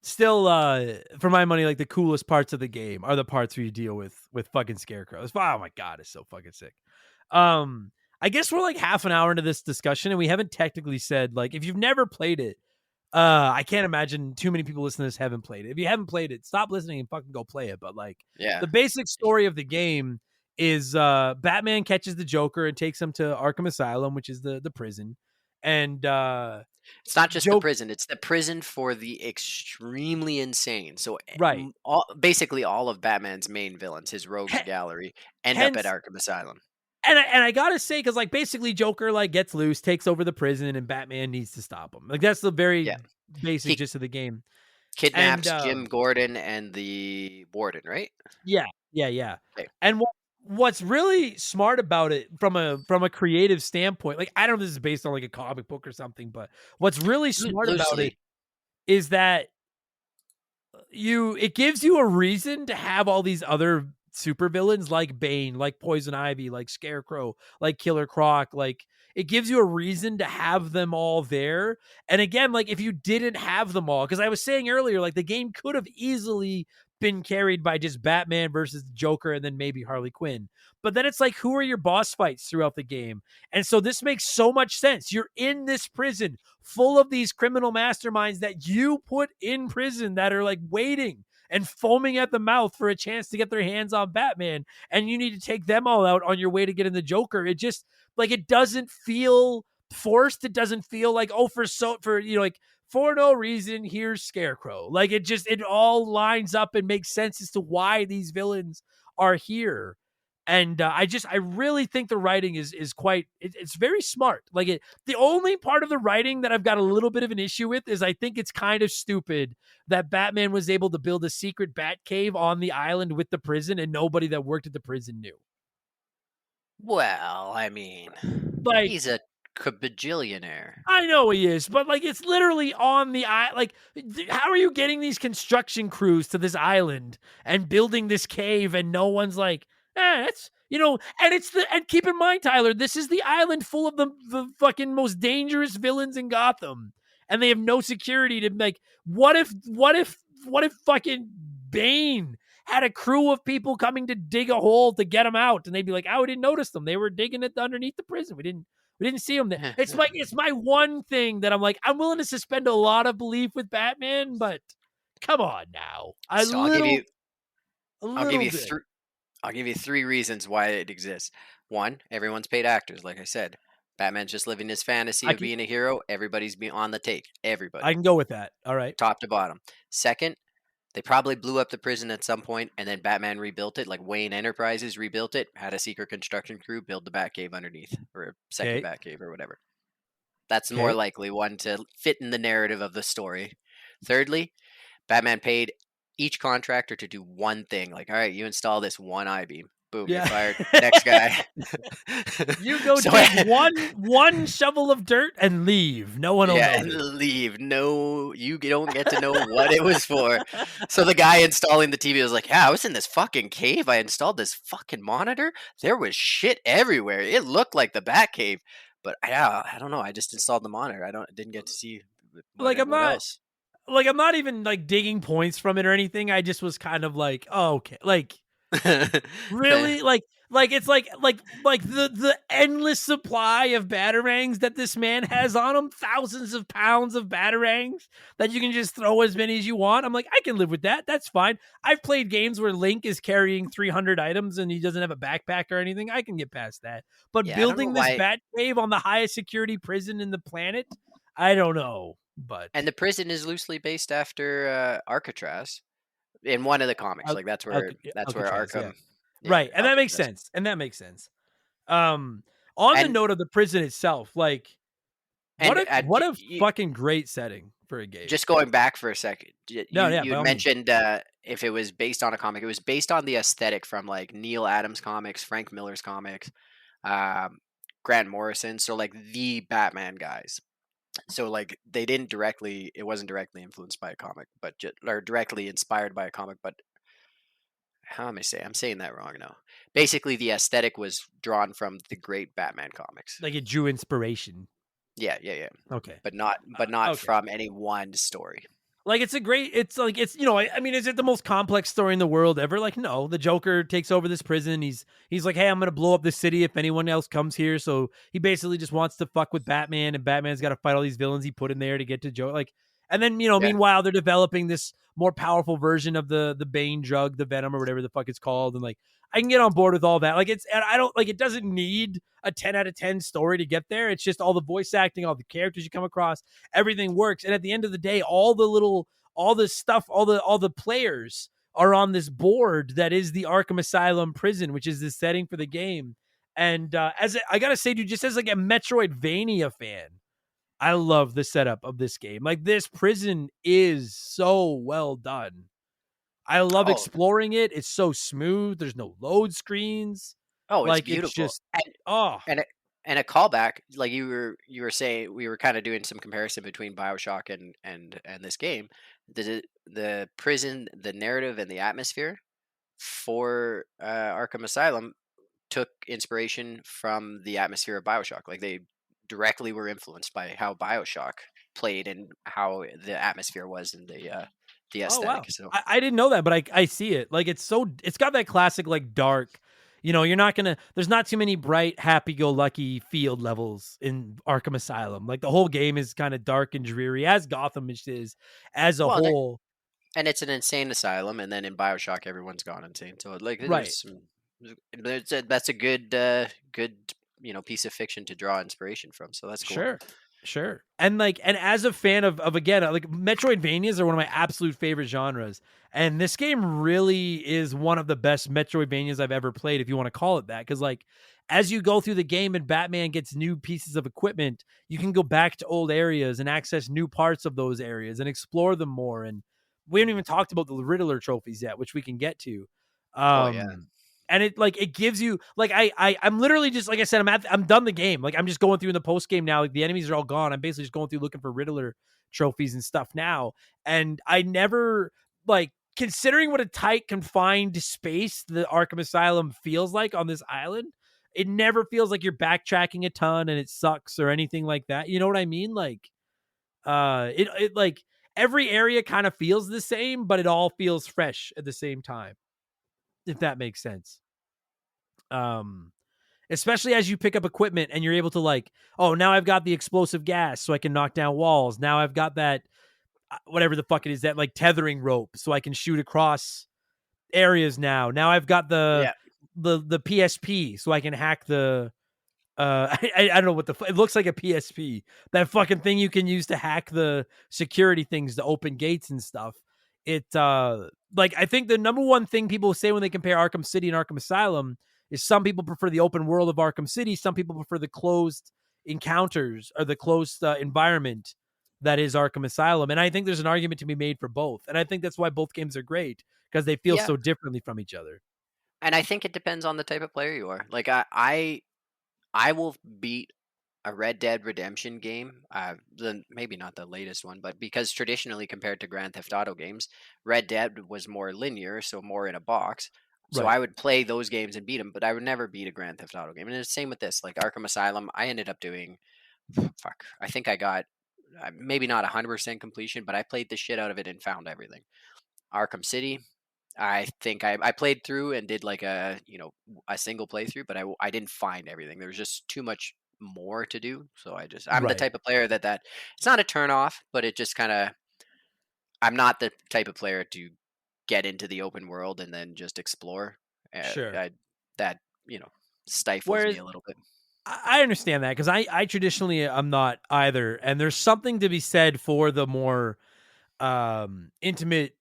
Still, for my money, like the coolest parts of the game are the parts where you deal with fucking scarecrows. Oh my god, it's so fucking sick. I guess we're like half an hour into this discussion, and we haven't technically said, like, if you've never played it, I can't imagine too many people listening to this haven't played it. If you haven't played it, stop listening and fucking go play it. But like, Yeah. the basic story of the game is Batman catches the Joker and takes him to Arkham Asylum, which is the prison, and it's not just the prison; it's the prison for the extremely insane. So, right, basically, all of Batman's main villains, his rogues gallery, end up at Arkham Asylum. And I gotta say, because like basically Joker like gets loose, takes over the prison, and Batman needs to stop him. Like that's the very basic gist of the game. Kidnaps Jim Gordon and the warden, right? Yeah. Okay. And what's really smart about it from a creative standpoint, like I don't know if this is based on like a comic book or something, but what's really smart about it is that it gives you a reason to have all these other supervillains like Bane, like Poison Ivy, like Scarecrow, like Killer Croc. Like it gives you a reason to have them all there. And again, like if you didn't have them all, because I was saying earlier, like the game could have easily been carried by just Batman versus the Joker and then maybe Harley Quinn. But then it's like, who are your boss fights throughout the game? And so this makes so much sense. You're in this prison full of these criminal masterminds that you put in prison that are like waiting and foaming at the mouth for a chance to get their hands on Batman. And you need to take them all out on your way to getting the Joker. It just like, it doesn't feel forced. It doesn't feel like, oh, for no reason, here's Scarecrow. Like it all lines up and makes sense as to why these villains are here. And I really think the writing is quite, it's very smart. Like the only part of the writing that I've got a little bit of an issue with is I think it's kind of stupid that Batman was able to build a secret bat cave on the island with the prison and nobody that worked at the prison knew. Well, I mean, like, he's a bajillionaire. I know he is, but like it's literally on the island. Like, how are you getting these construction crews to this island and building this cave and no one's like, that's, and keep in mind, Tyler, this is the island full of the fucking most dangerous villains in Gotham. And they have no security to like, what if fucking Bane had a crew of people coming to dig a hole to get him out? And they'd be like, oh, we didn't notice them. They were digging it underneath the prison. We didn't see him there. It's my one thing that I'm like, I'm willing to suspend a lot of belief with Batman, but come on now. I'll give you three reasons why it exists. One, everyone's paid actors, like I said. Batman's just living his fantasy of being a hero. Everybody's being on the take. Everybody. I can go with that. All right. Top to bottom. Second, they probably blew up the prison at some point, and then Batman rebuilt it, like Wayne Enterprises rebuilt it, had a secret construction crew build the Batcave underneath, or a second Batcave, or whatever. That's the more likely one to fit in the narrative of the story. Thirdly, Batman paid each contractor to do one thing. Like, all right, you install this one I-beam. Boom, you're fired. Next guy. You go take one shovel of dirt and leave. No one will know. And leave. No, you don't get to know what it was for. So the guy installing the TV was like, yeah, I was in this fucking cave. I installed this fucking monitor. There was shit everywhere. It looked like the Batcave. But yeah, I don't know. I just installed the monitor. I didn't get to see what else. Like, I'm not even like digging points from it or anything. I just was kind of like, oh, okay. Like, really? like it's like the endless supply of batarangs that this man has on him, thousands of pounds of batarangs that you can just throw as many as you want. I'm like, I can live with that. That's fine. I've played games where Link is carrying 300 items and he doesn't have a backpack or anything. I can get past that. But building this bat cave on the highest security prison in the planet, I don't know. And the prison is loosely based after Alcatraz. In one of the comics, like that's where Arkham, right, and that makes sense. On the note of the prison itself, like, what a fucking great setting for a game. Just going back for a second, you mentioned if it was based on a comic, it was based on the aesthetic from like Neil Adams comics, Frank Miller's comics, Grant Morrison, so like the Batman guys. So like they didn't directly, it wasn't directly influenced by a comic, but or directly inspired by a comic. But how am I saying? I'm saying that wrong now. Basically, the aesthetic was drawn from the great Batman comics. Like it drew inspiration. Yeah, yeah, yeah. Okay. But not Okay. from any one story. Like it's like it's I mean, is it the most complex story in the world ever? Like, no. The Joker takes over this prison. He's like, hey, I'm gonna blow up this city if anyone else comes here. So he basically just wants to fuck with Batman, and Batman's got to fight all these villains he put in there to get to Joe. Like, and then Yeah, meanwhile they're developing this more powerful version of the Bane drug, the Venom or whatever the fuck it's called, and like I can get on board with all that. Like and I don't like it doesn't need a 10 out of 10 story to get there. It's just all the voice acting, all the characters you come across, everything works. And at the end of the day, all this stuff, all the players are on this board that is the Arkham Asylum prison, which is the setting for the game. And I gotta say, dude, just as like a Metroidvania fan, I love the setup of this game. Like this prison is so well done. I love oh, exploring it. It's so smooth. There's no load screens. oh, it's Like it's beautiful. just oh And a callback, like you were saying, we were kind of doing some comparison between BioShock and this game. The prison, the narrative, and the atmosphere for Arkham Asylum took inspiration from the atmosphere of BioShock. Like they directly were influenced by how BioShock played and how the atmosphere was in the Oh wow. aesthetic. So I didn't know that, but I see it. Like it's got that classic like dark. You're not gonna there's not too many bright, happy go lucky field levels in Arkham Asylum. Like the whole game is kind of dark and dreary, as Gotham is as a well, whole. and it's an insane asylum, and then in BioShock everyone's gone insane. So like Right. that's a good good piece of fiction to draw inspiration from. So that's cool. Sure. Sure. And as a fan of again, like Metroidvanias are one of my absolute favorite genres. And this game really is one of the best Metroidvanias I've ever played, if you want to call it that. Cause like as you go through the game and Batman gets new pieces of equipment, you can go back to old areas and access new parts of those areas and explore them more. And we haven't even talked about the Riddler trophies yet, which we can get to. Oh yeah, And it gives you like I'm literally just like I said I'm done the game, like I'm just going through in the post game now, like the enemies are all gone, I'm basically just going through looking for Riddler trophies and stuff now. And I never like considering what a tight confined space the Arkham Asylum feels like on this island, it never feels like you're backtracking a ton and it sucks or anything like that, you know what I mean? Like it like every area kind of feels the same, but it all feels fresh at the same time, if that makes sense. um Especially as you pick up equipment and you're able to like, oh, now I've got the explosive gas so I can knock down walls, now I've got that whatever the fuck it is, that like tethering rope so I can shoot across areas, now I've got yeah, the PSP so I can hack the I don't know what it looks like a PSP. That fucking thing you can use to hack the security things to open gates and stuff. It like I think the number one thing people say when they compare Arkham City and Arkham Asylum is some people prefer the open world of Arkham City, some people prefer the closed encounters or the closed environment that is Arkham Asylum. And I think there's an argument to be made for both. And I think that's why both games are great because they feel yeah. so differently from each other. And I think it depends on the type of player you are. Like I will beat a Red Dead Redemption game. Maybe not the latest one, but because traditionally compared to Grand Theft Auto games, Red Dead was more linear, so more in a box. So Right. I would play those games and beat them, but I would never beat a Grand Theft Auto game. And it's the same with this. Like Arkham Asylum, I ended up doing, fuck, I think I got maybe not 100% completion, but I played the shit out of it and found everything. Arkham City, I think I played through and did like a single playthrough, but I didn't find everything. There was just too much more to do. So I'm the Right. type of player that it's not a turn off, but it just kind of, I'm not the type of player to get into the open world and then just explore. Sure. That stifles me Whereas a little bit. I understand that because I traditionally I'm not either, and there's something to be said for the more intimate,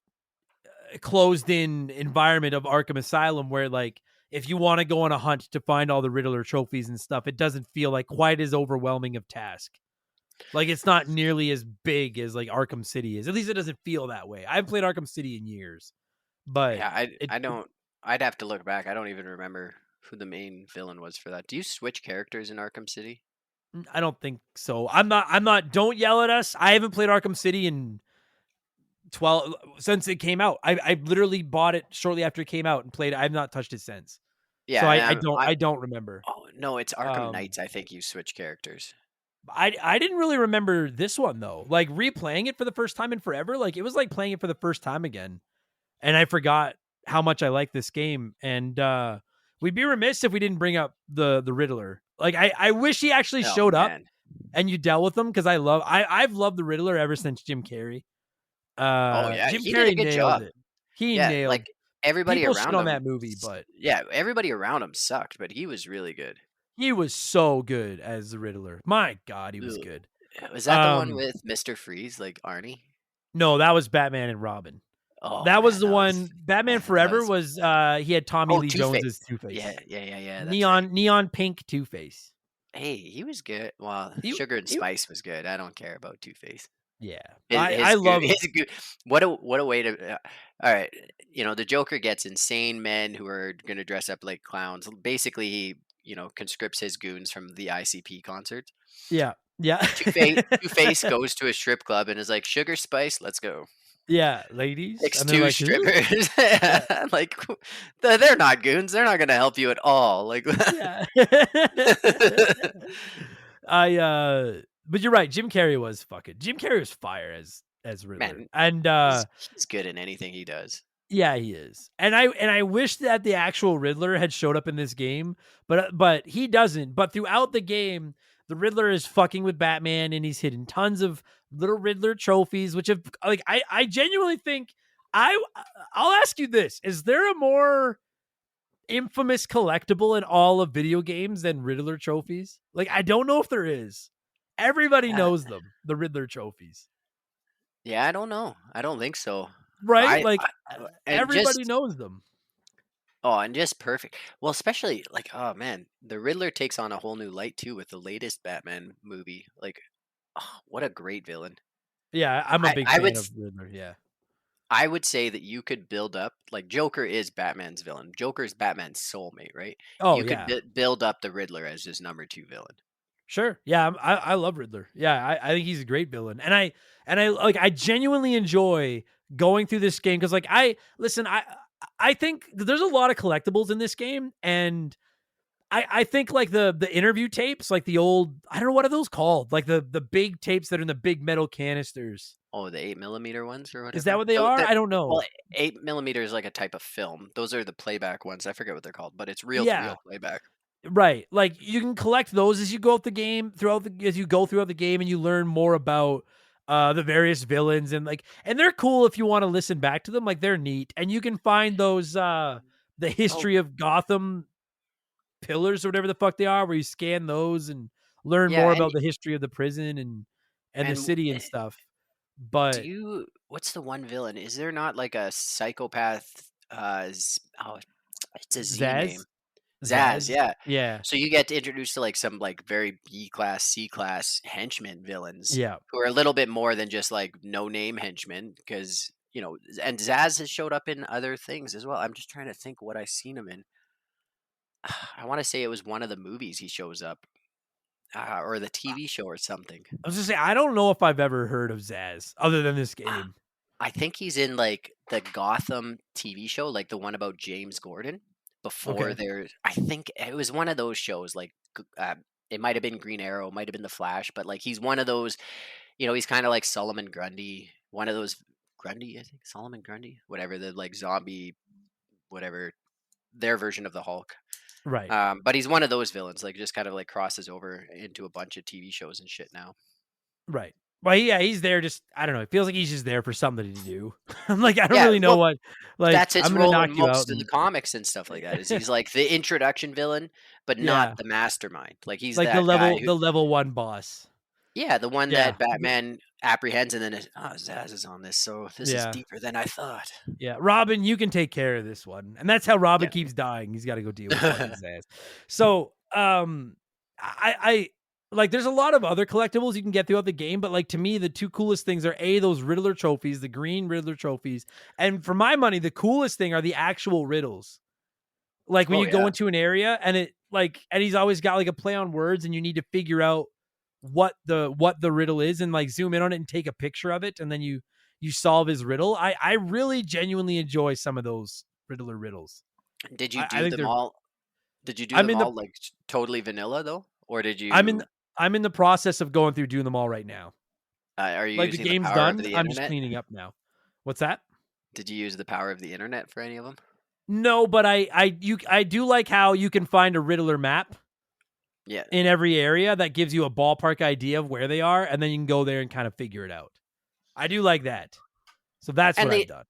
closed in environment of Arkham Asylum, where like if you want to go on a hunt to find all the Riddler trophies and stuff, it doesn't feel like quite as overwhelming of task. Like it's not nearly as big as like Arkham City is. At least it doesn't feel that way. I haven't played Arkham City in years, but Yeah, it I don't. I'd have to look back. I don't even remember who the main villain was for that. Do you switch characters in Arkham City? I don't think so. I'm not. Don't yell at us. I haven't played Arkham City in 12 since it came out. I literally bought it shortly after it came out and played it. I've not touched it since. So Yeah, and I don't remember. oh no, it's Arkham Um, Knights. I think you switch characters. I didn't really remember this one though. Like replaying it for the first time in forever. Like it was like playing it for the first time again, and I forgot how much I like this game. And we'd be remiss if we didn't bring up the Riddler. Like I wish he actually Oh showed up man. and you dealt with him because I've loved the Riddler ever since Jim Carrey. Oh yeah, Jim he did a Carrey good nailed job. it. He Yeah, nailed. like everybody People shit around on him. that movie, but Yeah, everybody around him sucked, but he was really good. he was so good as the Riddler. My God, he was Ugh. good. Was that the one with Mr. Freeze, like Arnie? No, that was Batman and Robin. Oh That was man, the that was one. Batman that Forever was was he had Tommy oh Lee Two Jones Face. as Two Face. Yeah. That's right. Neon pink Two Face. Hey, he was good. Well, He, Sugar and he Spice was good. I don't care about Two Face. yeah. His I goo, love his goo. What a way to. All right, the Joker gets insane men who are gonna dress up like clowns. Basically, he conscripts his goons from the ICP concert. yeah. Yeah. Two Face goes to a strip club and is like, "Sugar Spice, let's go." Yeah, ladies. Picks And they're two like, "Who?" strippers. Yeah. Like they're not goons. They're not gonna help you at all. Like, Yeah. But you're right. Jim Carrey was fire as Riddler. man, And he's good in anything he does. yeah, he is. And I wish that the actual Riddler had showed up in this game, but he doesn't. But throughout the game, the Riddler is fucking with Batman and he's hidden tons of little Riddler trophies, which have like I genuinely think I'll ask you this. Is there a more infamous collectible in all of video games than Riddler trophies? Like I don't know if there is. Everybody Uh, knows them, the Riddler trophies. yeah, I don't know. I don't think so. Right? I, Like and everybody just knows them. and just perfect. Well, especially like oh man, the Riddler takes on a whole new light too with the latest Batman movie. Like, oh, what a great villain. Yeah, I'm a I big I would fan of Riddler, yeah. I would say that you could build up like Joker is Batman's villain. Joker's Batman's soulmate, right? Oh, You could yeah. build up the Riddler as his number two villain. Sure. Yeah, I love Riddler. Yeah, I think he's a great villain. And I like I genuinely enjoy going through this game cuz like I think there's a lot of collectibles in this game and I think like the interview tapes, like the old I don't know what are those called? Like the big tapes that are in the big metal canisters. Oh, the 8 millimeter ones or Is that whatever. what they are? I don't Well, know. 8 millimeter is like a type of film. Those are the playback ones. I forget what they're called, but it's reel to Yeah. reel playback. Right. Like you can collect those as you go as you go throughout the game and you learn more about the various villains and they're cool if you want to listen back to them. Like they're neat. And you can find those the Oh, history of Gotham pillars or whatever the fuck they are, where you scan those and learn yeah, more about the history of the prison and the and city and stuff. But what's the one villain? Is there not like a psychopath? It's a Z name. Zaz? Zaz, Zaz? yeah. Yeah. So you get introduced to like some like very B class, C class henchmen villains Yeah. who are a little bit more than just like no name henchmen because and Zaz has showed up in other things as well. I'm just trying to think what I've seen him in. I want to say it was one of the movies he shows up, or the TV show or something. I was just saying, I don't know if I've ever heard of Zaz other than this Ah, game. I think he's in like the Gotham TV show, like the one about James Gordon. Before Okay. I think it was one of those shows. Like it might have been Green Arrow, might have been The Flash, but like he's one of those. He's kind of like Solomon Grundy, one of those Grundy, I think Solomon Grundy, whatever the like zombie, whatever their version of the Hulk. Right. But he's one of those villains, like just kind of like crosses over into a bunch of TV shows and shit now. Right. Well, yeah, he's there just I don't know. It feels like he's just there for somebody to do. I'm like, I don't Yeah, really know well, what that's his I'm gonna role knock in you out most of the and comics and stuff like that. Is he's like the introduction villain, but not yeah. the mastermind. Like he's Like that guy who, the level one boss. yeah, the one Yeah. that Batman apprehends, and then Zaz is on this, so this is Yeah. deeper than I thought. Yeah. Robin, you can take care of this one. And that's how Robin Yeah. keeps dying. He's gotta go deal with fucking Zaz. So I like there's a lot of other collectibles you can get throughout the game, but like to me, the two coolest things are those Riddler trophies, the green Riddler trophies. And for my money, the coolest thing are the actual riddles. Like when Oh you go yeah, into an area and and he's always got like a play on words and you need to figure out what the riddle is and like zoom in on it and take a picture of it, and then you solve his riddle. I really genuinely enjoy some of those Riddler riddles. Did you I do think them they're. all? Did you do I'm them in the all like totally vanilla though, or did I'm in you? I'm in the process of going through doing them all right now. Are you Like the using the game's power of done. the I'm just internet? cleaning up now. What's that? Did you use the power of the internet for any of them? No, but I do like how you can find a Riddler map Yeah, in every area that gives you a ballpark idea of where they are, and then you can go there and kind of figure it out. I do like that. So that's and what I've they done.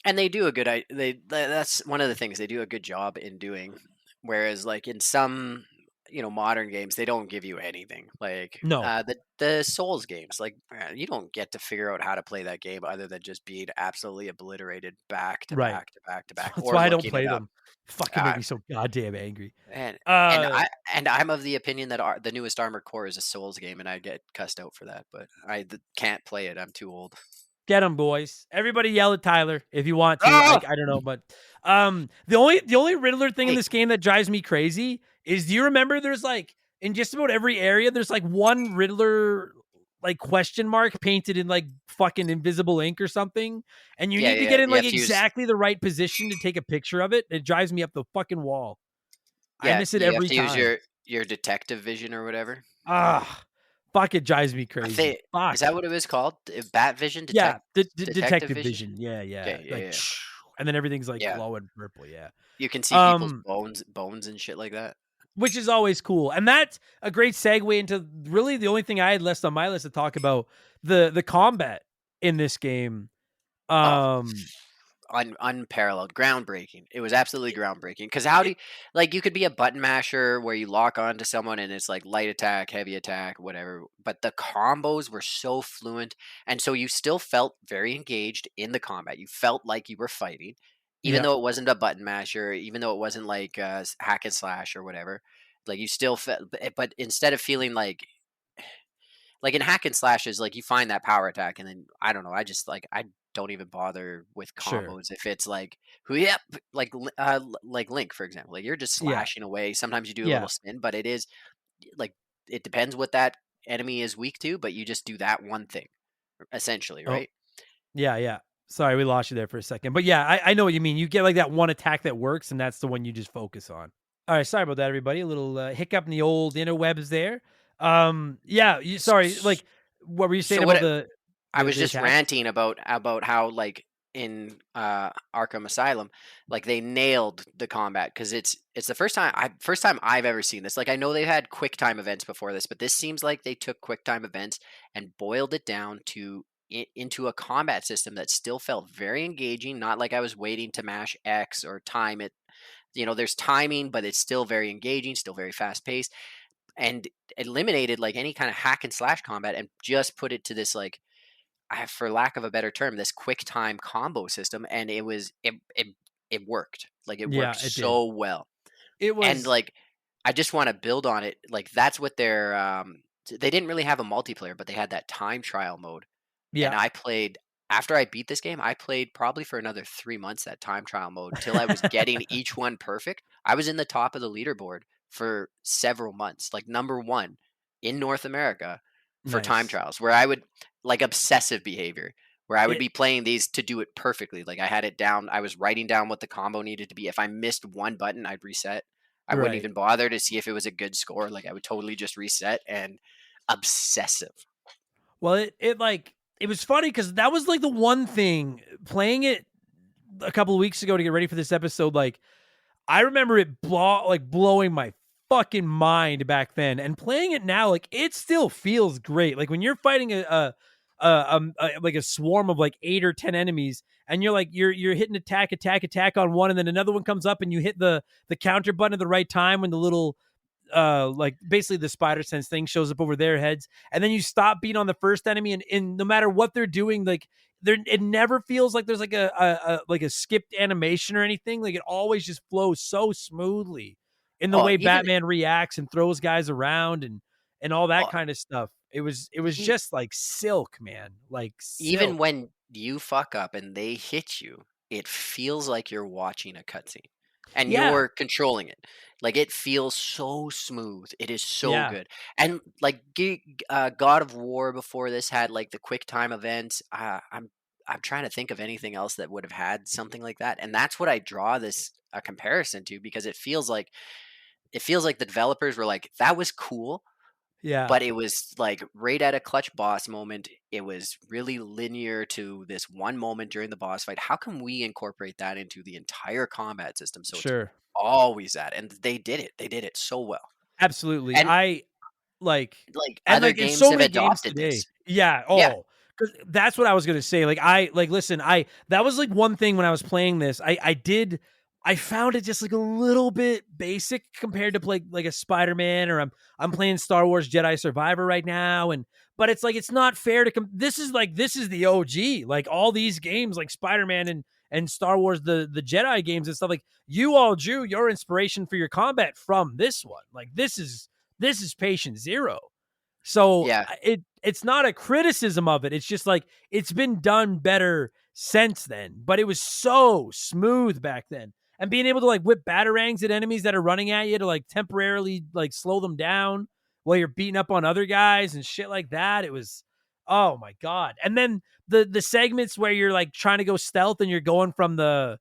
and they do a good. That's one of the things they do a good job in doing. Whereas, like in some, modern games, they don't give you anything. Like No, the Souls games, like you don't get to figure out how to play that game other than just being absolutely obliterated back to right. back to back to back, That's or why I don't looking it play up. them. Fucking make Uh, me so goddamn angry. and and Uh, I'm of the opinion that the newest Armored Core is a Souls game, and I get cussed out for that. But can't play it. I'm too old. Get them, boys. Everybody yell at Tyler if you want to. Ah! I don't know, but the only Riddler thing in Hey, this game that drives me crazy is, do you remember there's like in just about every area there's like one Riddler like question mark painted in like fucking invisible ink or something, and you yeah, need to yeah. get in You like have to use exactly the right position to take a picture of it. It drives me up the fucking wall. I yeah. miss it You have every to use time. your detective vision or whatever. Ah, fuck, it drives me I crazy. think is Fuck. that what it was called? Bat vision, Yeah, detective detective vision. vision. Yeah, yeah. Okay, yeah, Like, yeah, and then everything's like yeah. glowing purple. Yeah. You can see people's Um, bones and shit like that. which is always cool, and that's a great segue into really the only thing I had left on my list to talk about, the combat in this game. Oh, Um, unparalleled, groundbreaking. It was absolutely groundbreaking. Because how do it, you, like you could be a button masher where you lock on to someone and it's like light attack, heavy attack, whatever. But the combos were so fluent, and so you still felt very engaged in the combat. You felt like you were fighting, even yeah, though it wasn't a button masher, even though it wasn't like hack and slash or whatever. Like you still felt, but instead of feeling like in hack and slashes, like you find that power attack, and then I don't know. I just like I don't even bother with sure, combos if it's like who yep like Link for example. Like you're just yeah, slashing away. Sometimes you do a yeah. little spin, but it is like it depends what that enemy is weak to. But you just do that one thing essentially, Oh, right? yeah, yeah. Sorry, we lost you there for a second, but yeah, I know what you mean. You get like that one attack that works, and that's the one you just focus on. All right, sorry about that, everybody. A little hiccup in the old interwebs there. Yeah, sorry. Like, what were you saying So about what the I the was the just attack? ranting about how like in Arkham Asylum, like they nailed the combat because it's the first time I've ever seen this. Like I know they've had quick time events before this, but this seems like they took quick time events and boiled it down to into a combat system that still felt very engaging. Not like I was waiting to mash X or time it. There's timing, but it's still very engaging, still very fast paced, and eliminated like any kind of hack and slash combat and just put it to this like for lack of a better term, this quick time combo system, and it worked. Like it Yeah, worked it did. so well, It and was like I just want to build on it. Like that's what they didn't really have a multiplayer, but they had that time trial mode, and yeah. I played. After I beat this game, I played probably for another 3 months that time trial mode till I was getting each one perfect. I was in the top of the leaderboard for several months, like number one in North America for time Nice. trials, where I would like obsessive behavior, where I would It be playing these to do it perfectly. Like I had it down, I was writing down what the combo needed to be. If I missed one button, I'd reset. I wouldn't right. even bother to see if it was a good score. Like I would totally just reset and obsessive. Well, it like it was funny because that was like the one thing playing it a couple of weeks ago to get ready for this episode. Like, I remember it blowing my fucking mind back then, and playing it now, like it still feels great. Like when you're fighting like a swarm of like 8 or 10 enemies, and you're hitting attack on one, and then another one comes up, and you hit the counter button at the right time when the little like basically the spider sense thing shows up over their heads, and then you stop beating on the first enemy, and no matter what they're doing, like it never feels like there's like a skipped animation or anything. Like it always just flows so smoothly in the Oh, way even Batman reacts and throws guys around and all that oh, kind of stuff. It was e- just like silk, man. Like even silk. when you fuck up and they hit you, it feels like you're watching a cutscene. and Yeah. you're controlling it. Like, it feels so smooth. It is so Yeah. good. And like God of War before this had like the quick time events. I'm trying to think of anything else that would have had something like that. And that's what I draw this a comparison to, because it feels like the developers were like, that was cool, Yeah. but it was like right at a clutch boss moment. It was really linear to this one moment during the boss fight. How can we incorporate that into the entire combat system so it's Sure. always that? And they did it. They did it so well. Absolutely. And I like like and other like in games so have many games adopted today. this. Yeah. Yeah. Oh, because that's what I was gonna say. Like I like listen, that was like one thing when I was playing this. I found it just like a little bit basic compared to play like a Spider-Man, or I'm playing Star Wars Jedi Survivor right now, and but it's like it's not fair to this is the OG. Like all these games like Spider-Man and Star Wars the Jedi games and stuff, like you all drew your inspiration for your combat from this one. Like this is patient zero. So Yeah. it's not a criticism of it. It's just like it's been done better since then. But it was so smooth back then. And being able to like whip batarangs at enemies that are running at you to like temporarily like slow them down while you're beating up on other guys and shit like that. It was, oh my God. And then the segments where you're like trying to go stealth and you're going from the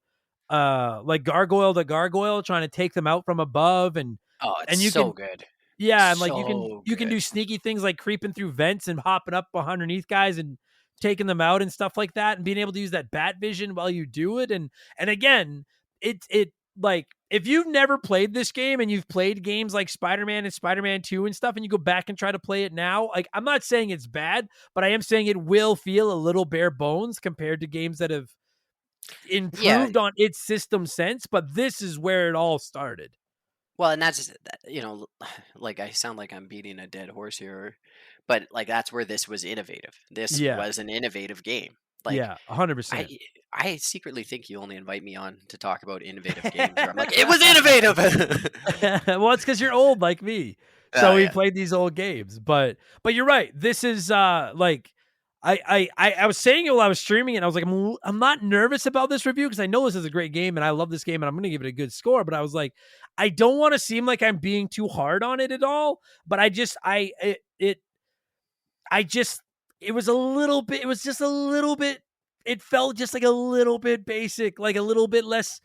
like gargoyle to gargoyle trying to take them out from above, Oh, it's and you so can, good. yeah, and like So you can do good. sneaky things like creeping through vents and hopping up underneath guys and taking them out and stuff like that, and being able to use that bat vision while you do it. And again, it like if you've never played this game and you've played games like Spider-Man and Spider-Man 2 and stuff, and you go back and try to play it now, like I'm not saying it's bad, but I am saying it will feel a little bare bones compared to games that have Yeah. improved on its system sense, but this is where it all started. Well, and that's like I sound like I'm beating a dead horse here, but like that's where this was innovative. This Yeah. was an innovative game. Like Yeah, 100%. I I secretly think you only invite me on to talk about innovative games where I'm like, it was innovative. Well, it's because you're old like me. So Oh we yeah. played these old games. But you're right. This is like I was saying it while I was streaming it. I was like, I'm not nervous about this review because I know this is a great game and I love this game and I'm gonna give it a good score. But I was like, I don't want to seem like I'm being too hard on it at all. But I just I just it was a little bit, it was just a little bit, it felt just like a little bit basic, like a little bit less,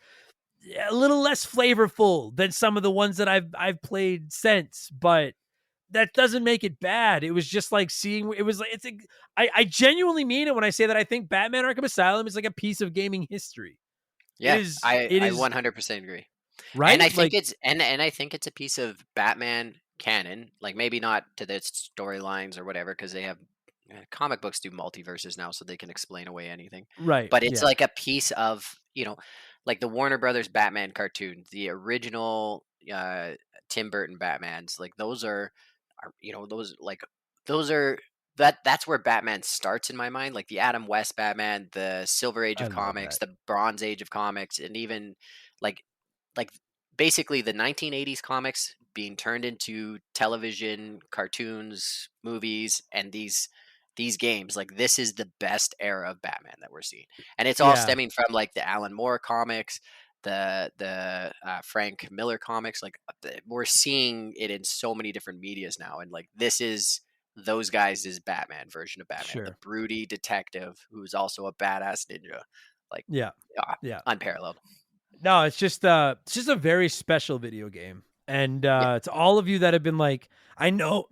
a little less flavorful than some of the ones that I've played since, but that doesn't make it bad. It was just like seeing, it was like I genuinely mean it when I say that I think Batman Arkham Asylum is like a piece of gaming history. Yeah, It I is 100% agree. And right? I think Like and I think it's a piece of Batman canon, like maybe not to the storylines or whatever, because they have comic books do multiverses now, so they can explain away anything. right, But it's yeah. like a piece of like the Warner Brothers Batman cartoons, the original Tim Burton Batmans. Like those are that's where Batman starts in my mind. Like the Adam West Batman, the Silver Age I of love comics, that. the Bronze Age of comics, and even like like basically the 1980s comics being turned into television, cartoons, movies, and these games. Like this is the best era of Batman that we're seeing, and it's all Yeah, stemming from like the Alan Moore comics, the Frank Miller comics. Like we're seeing it in so many different medias now, and like this is those guys' Batman version of Batman, the sure. broody detective who's also a badass ninja, like Yeah. ah, Yeah. unparalleled. No, it's just a very special video game. And Yeah. to all of you that have been like, I know,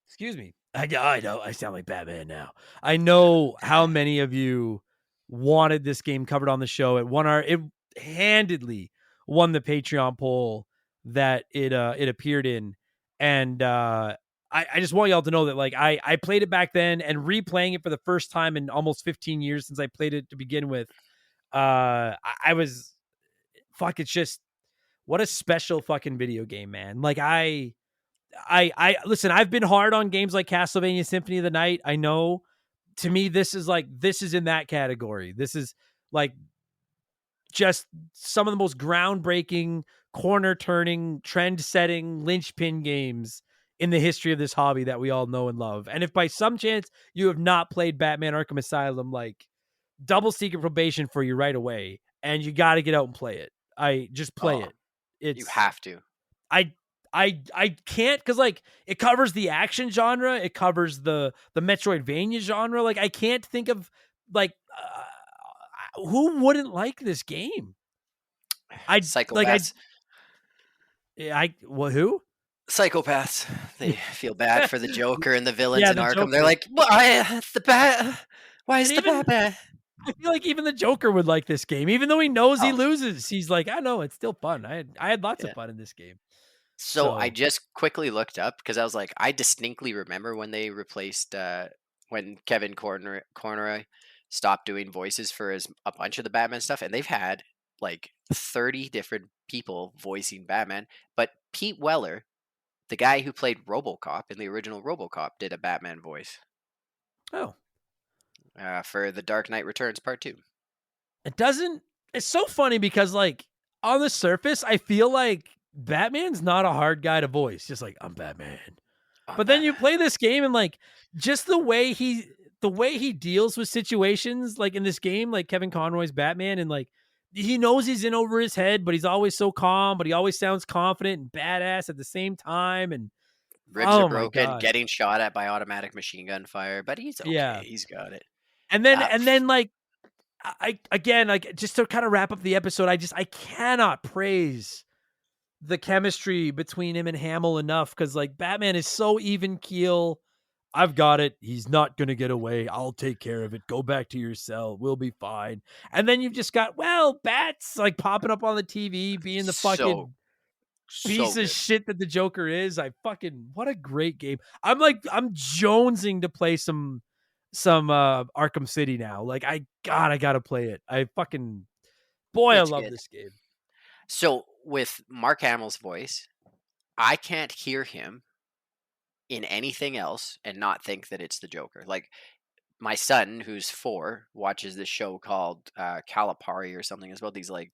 excuse me. I know I sound like Batman now. I know how many of you wanted this game covered on the show. It handedly won the Patreon poll that it appeared in. And I just want y'all to know that like I played it back then, and replaying it for the first time in almost 15 years since I played it to begin with. I was, fuck, it's just what a special fucking video game, man. Like I listen, I've been hard on games like Castlevania Symphony of the Night. I know, to me this is in that category. This is like just some of the most groundbreaking, corner turning, trend setting linchpin games in the history of this hobby that we all know and love. And if by some chance you have not played Batman Arkham Asylum, like double secret probation for you right away, and you got to get out and play it. I just play Oh, it. you It's have to. I I can't because like it covers the action genre, it covers the Metroidvania genre. Like I can't think of like who wouldn't like this game. I like Psychopaths. I well who? Psychopaths. They feel bad for the Joker and the villains Yeah, in the Arkham. They're Joker. like, why the bat? Why is And the even Batman? I feel like even the Joker would like this game, even though he knows he Oh, loses. He's like, I know it's still fun. I had lots of yeah. fun in this game. So I So just quickly looked up because I was like, I distinctly remember when they replaced when Kevin Conroy stopped doing voices for a bunch of the Batman stuff, and they've had like 30 different people voicing Batman. But Pete Weller, the guy who played RoboCop in the original RoboCop, did a Batman voice oh, for The Dark Knight Returns Part Two. it doesn't. It's so funny because like on the surface, I feel like Batman's not a hard guy to voice. Just like I'm Batman. On But then you Batman. play this game and like just the way he deals with situations like in this game, like Kevin Conroy's Batman, and like he knows he's in over his head, but he's always so calm, but he always sounds confident and badass at the same time. And Ribs are oh my broken, god. getting shot at by automatic machine gun fire, but he's okay. Yeah. He's got it. And then Uh, and then like I again like just to kind of wrap up the episode, I cannot praise the chemistry between him and Hamill enough because like Batman is so even keel. I've got it. He's not gonna get away. I'll take care of it. Go back to your cell. We'll be fine. And then you've just got bats like popping up on the TV, being the so fucking so piece of good. shit that the Joker is. What a great game. I'm jonesing to play some Arkham City now. Like I gotta play it. Boy, I It's love good. this game. So with Mark Hamill's voice, I can't hear him in anything else and not think that it's the Joker. Like my son, who's 4, watches this show called Calipari or something. It's about these like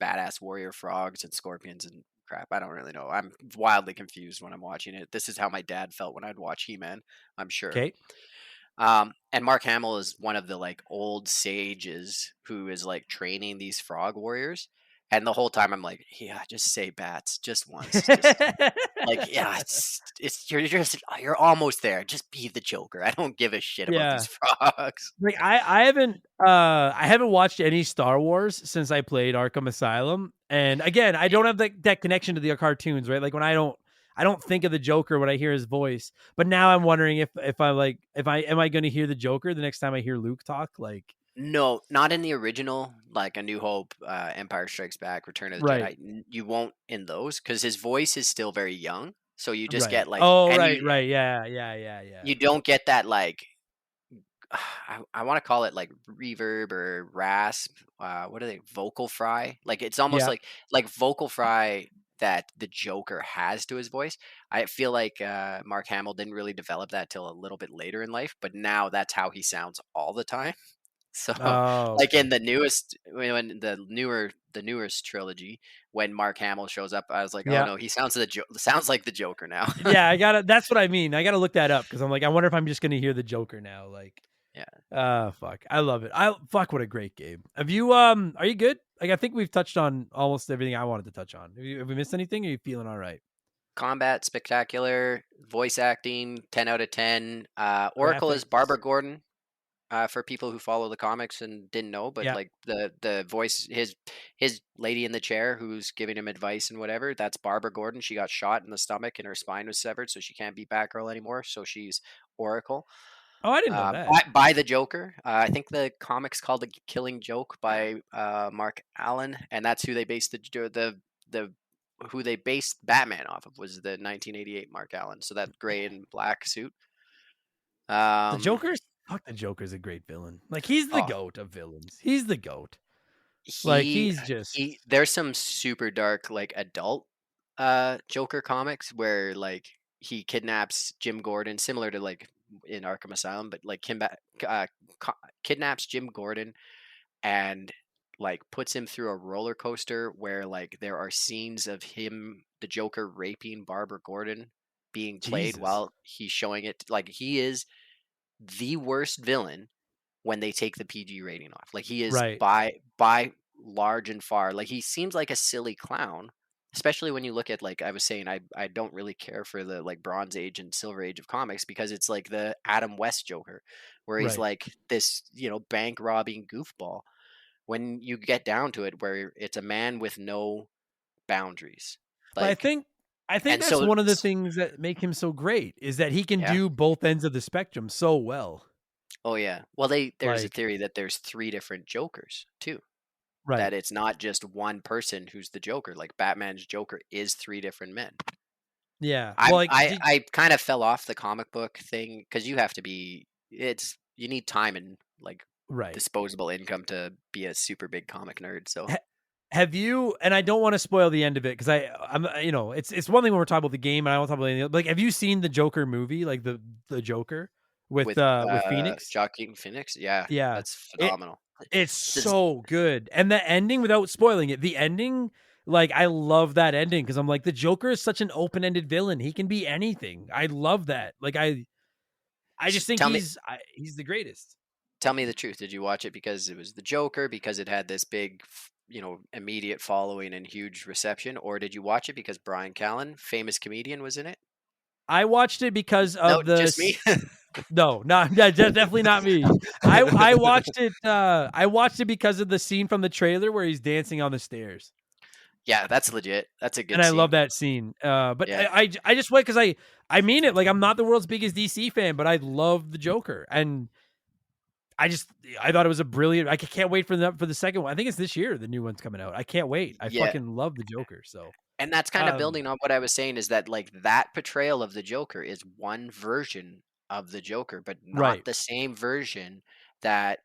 badass warrior frogs and scorpions and crap. I don't really know. I'm wildly confused when I'm watching it. This is how my dad felt when I'd watch He-Man, I'm sure. Okay. And Mark Hamill is one of the like old sages who is like training these frog warriors. And the whole time I'm like, yeah, just say bats just once. Just like, yeah, you're almost there. Just be the Joker. I don't give a shit about Yeah. these frogs. Like I haven't watched any Star Wars since I played Arkham Asylum. And again, I don't have that connection to the cartoons, right? Like when I don't think of the Joker when I hear his voice. But now I'm wondering if am I going to hear the Joker the next time I hear Luke talk? Like No, not in the original, like A New Hope, Empire Strikes Back, Return of the right, Jedi. You won't in those because his voice is still very young. So you just right. get like, Oh, and right. Yeah, yeah, yeah, yeah. you don't get that like I want to call it like reverb or rasp. What are they? Vocal fry. Like it's almost Yeah. like vocal fry that the Joker has to his voice. I feel like Mark Hamill didn't really develop that till a little bit later in life, but now that's how he sounds all the time. So, Oh, like okay. in the newest, when the newest trilogy, when Mark Hamill shows up, I was like, oh Yeah. no, he sounds like the Joker now. Yeah, that's what I mean. I gotta look that up because I'm like, I wonder if I'm just gonna hear the Joker now. Like, Yeah. fuck. I love it. What a great game. Have you are you good? Like I think we've touched on almost everything I wanted to touch on. Have we missed anything? Or are you feeling all right? Combat spectacular, voice acting 10 out of 10. Oracle is Graphics. Barbara Gordon. For people who follow the comics and didn't know, but Yeah. like the voice, his lady in the chair who's giving him advice and whatever, that's Barbara Gordon. She got shot in the stomach and her spine was severed, so she can't be Batgirl anymore. So she's Oracle. Oh, I didn't know that. By the Joker. I think the comics called The Killing Joke by Mark Allen, and that's who they based the who they based Batman off of was the 1988 Mark Allen. So that gray and black suit. The Um, Joker's fuck. The Joker's a great villain. Like he's the oh, goat of villains. He's the goat. Like he he's just he. There's some super dark like adult Joker comics where like he kidnaps Jim Gordon, similar to like in Arkham Asylum, but like uh, kidnaps Jim Gordon and like puts him through a roller coaster where like there are scenes of him, the Joker, raping Barbara Gordon being played Jesus. while he's showing it. Like he is the worst villain when they take the PG rating off. Like he is Right. by large and far. Like he seems like a silly clown, especially when you look at, like I was saying, I don't really care for the like Bronze Age and Silver Age of comics because it's like the Adam West Joker, where he's Right. like this, bank robbing goofball. When you get down to it, where it's a man with no boundaries, But I like, think I think and that's so one of the things that make him so great is that he can yeah. do both ends of the spectrum so well. Oh yeah. Well, there's a Like, theory that there's three different Jokers too. right. That it's not just one person who's the Joker. Like Batman's Joker is three different men. Yeah. I Well, like, I I kind of fell off the comic book thing because you have to be. You need time and like right. disposable income to be a super big comic nerd. So Ha- have you? And I don't want to spoil the end of it because I'm it's one thing when we're talking about the game, and I don't talk about anything. Like, have you seen the Joker movie, like the Joker with with Phoenix? Joaquin Phoenix, yeah, Yeah. that's It phenomenal. it's This, so good. And the ending, without spoiling it, the ending, like, I love that ending because I'm like, the Joker is such an open-ended villain. He can be anything. I love that. Like, I just think tell me he's the greatest. tell me the truth. Did you watch it because it was the Joker, because it had this big, immediate following and huge reception, or did you watch it because Brian Callen, famous comedian, was in it? I watched it because No, of the just me. no, not yeah, definitely not me. I watched it because of the scene from the trailer where he's dancing on the stairs. Yeah, that's legit. That's a And good I love scene. that scene. But Yeah, I just went because I mean it. Like, I'm not the world's biggest DC fan, but I love the Joker, and I just I thought it was a brilliant. I can't wait for the second one. I think it's this year. The new one's coming out. I can't wait. I yeah. fucking love the Joker. So, And that's kind of um, building on what I was saying, is that like that portrayal of the Joker is one version of the Joker, but right. not the same version that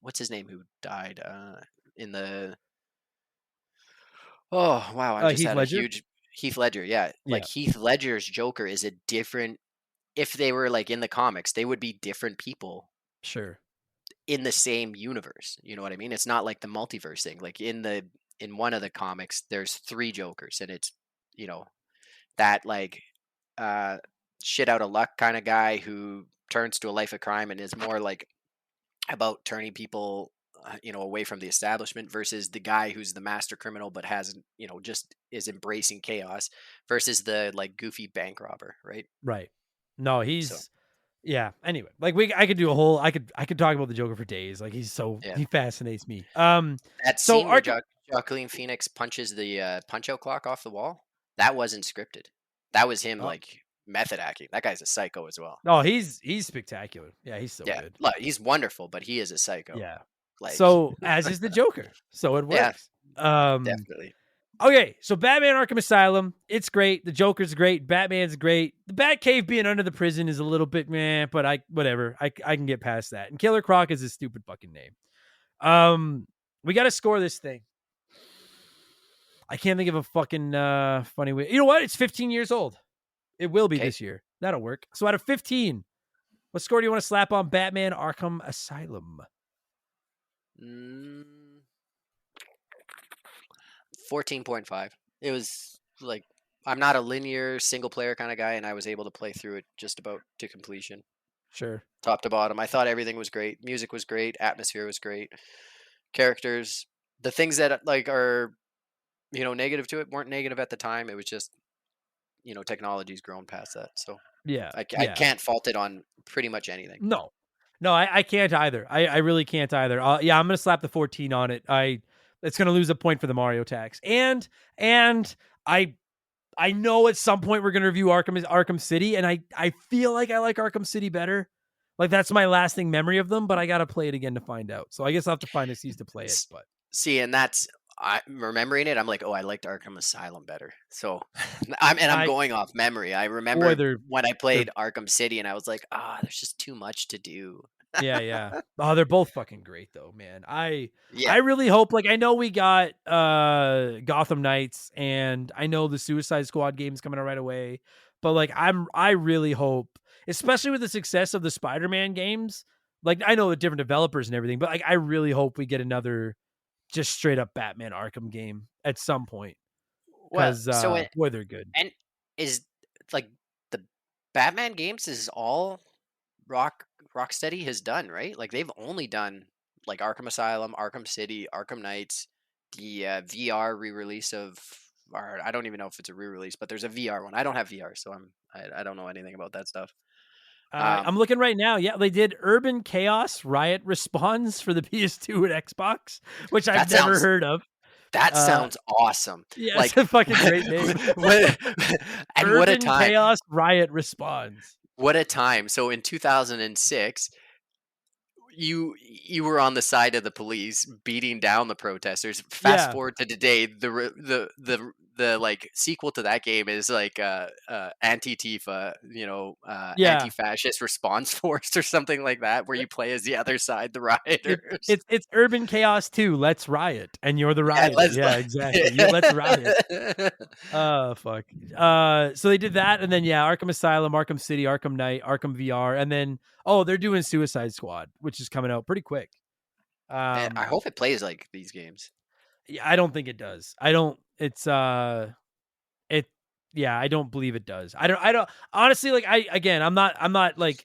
what's his name who died in the oh wow, I just Heath had a Ledger. huge Heath Ledger, yeah. Like Yeah, Heath Ledger's Joker is a different, if they were like in the comics, they would be different people sure. in the same universe. You know what I mean? It's not like the multiverse thing. Like in one of the comics, there's three Jokers, and it's you know that like uh shit out of luck kind of guy who turns to a life of crime and is more like about turning people away from the establishment, versus the guy who's the master criminal but hasn't, just is embracing chaos, versus the like goofy bank robber, right? Right. No, So he's yeah. Anyway, like I could do a whole. I could talk about the Joker for days. Like, yeah, he fascinates me. that So scene where Arkham. Joaquin Phoenix punches the punch out clock off the wall, that wasn't scripted. That was him Oh, like method acting. That guy's a psycho as well. no, he's spectacular. Yeah, he's so Yeah, good. look, he's wonderful, but he is a psycho. Yeah. Like, So, as is the Joker. So it yeah, works. Um. definitely. Okay, so Batman Arkham Asylum, it's great. The Joker's great. Batman's great. The Batcave being under the prison is a little bit meh, but whatever. I can get past that. And Killer Croc is a stupid fucking name. We got to score this thing. I can't think of a fucking funny way. You know what? It's 15 years old. It will be Okay. this year. That'll work. So out of 15, what score do you want to slap on Batman Arkham Asylum? 14.5. It was like, I'm not a linear single player kind of guy, and I was able to play through it just about to completion, Sure. top to bottom. I thought everything was great. Music was great. Atmosphere was great. Characters, the things that like are negative to it weren't negative at the time. It was just technology's grown past that, so Yeah. I Yeah. can't fault it on pretty much anything. No. No, I can't either. I really can't either. Yeah, I'm gonna slap the 14 on it. It's gonna lose a point for the Mario tax. And I I know at some point we're gonna review Arkham City, and I feel like I like Arkham City better. Like, that's my lasting memory of them, but I gotta play it again to find out. So I guess I'll have to find a season to play it. S- But See, and that's, I'm remembering it. I'm like, oh, I liked Arkham Asylum better. So I'm I going off memory. I boy, remember when I they're played Arkham City, and I was like, there's just too much to do. yeah, yeah. Oh, they're both fucking great though, man. I Yeah. really hope, like, I know we got Gotham Knights, and I know the Suicide Squad game's coming out right away. But like, I really hope, especially with the success of the Spider-Man games, like, I know the different developers and everything, but like, I really hope we get another just straight up Batman Arkham game at some point. Well, Cause so it boy, they're good. and is like the Batman games is all Rocksteady has done, right? Like they've only done like Arkham Asylum, Arkham City, Arkham Knights, the VR re-release of, or I don't even know if it's a re-release, but there's a VR one. I don't have VR, so I don't know anything about that stuff. I'm looking right now. Yeah, they did Urban Chaos Riot Response for the PS2 and Xbox, which I've never heard of. That sounds awesome. Yeah, like, it's a fucking great name. And Urban what a time! Chaos Riot Response. What a time! So in 2006, you were on the side of the police beating down the protesters. Fast forward to today, the like sequel to that game is like anti-Tifa, anti-fascist response force or something like that, where you play as the other side, the rioters. It's Urban Chaos 2. Let's riot, and you're the riot. Yeah, exactly. Let's riot. Oh fuck. So they did that, and then Arkham Asylum, Arkham City, Arkham Knight, Arkham VR, and then they're doing Suicide Squad, which is coming out pretty quick. I hope it plays like these games. Yeah, I don't think it does. I don't. It's it. Yeah, I don't believe it does. I don't honestly, like, I'm not like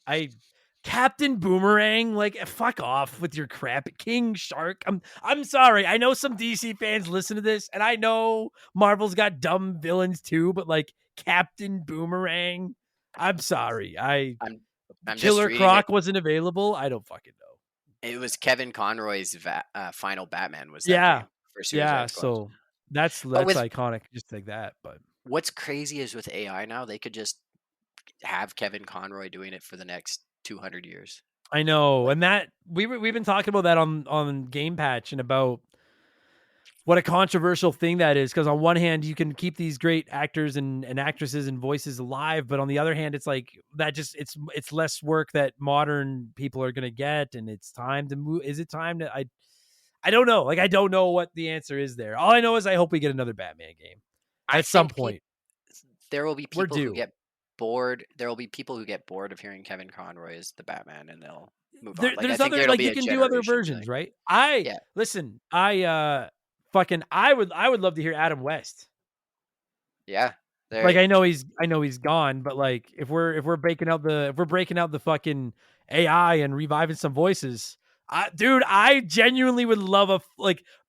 Captain Boomerang, like, fuck off with your crap. King Shark. I'm sorry. I know some DC fans listen to this, and I know Marvel's got dumb villains too, but like Captain Boomerang, I'm sorry. I'm Killer Croc wasn't available. I don't fucking know. It was Kevin Conroy's final Batman was that game for Suicide Squad. So that's iconic, just like that. But what's crazy is with AI now, they could just have Kevin Conroy doing it for the next 200 years. I know, and that we've been talking about that on Game Patch, and about what a controversial thing that is, because on one hand you can keep these great actors and actresses and voices alive, but on the other hand it's like that just it's less work that modern people are gonna get, and it's time to move. Is it time to I don't know. Like, I don't know what the answer is there. All I know is I hope we get another Batman game at some point. There will be people who get bored. There will be people who get bored of hearing Kevin Conroy as the Batman, and they'll move on. There's other, like, you can do other versions, right? Listen, I would love to hear Adam West. Yeah. Like, I know he's gone, but like, if we're breaking out the fucking AI and reviving some voices, I genuinely would love a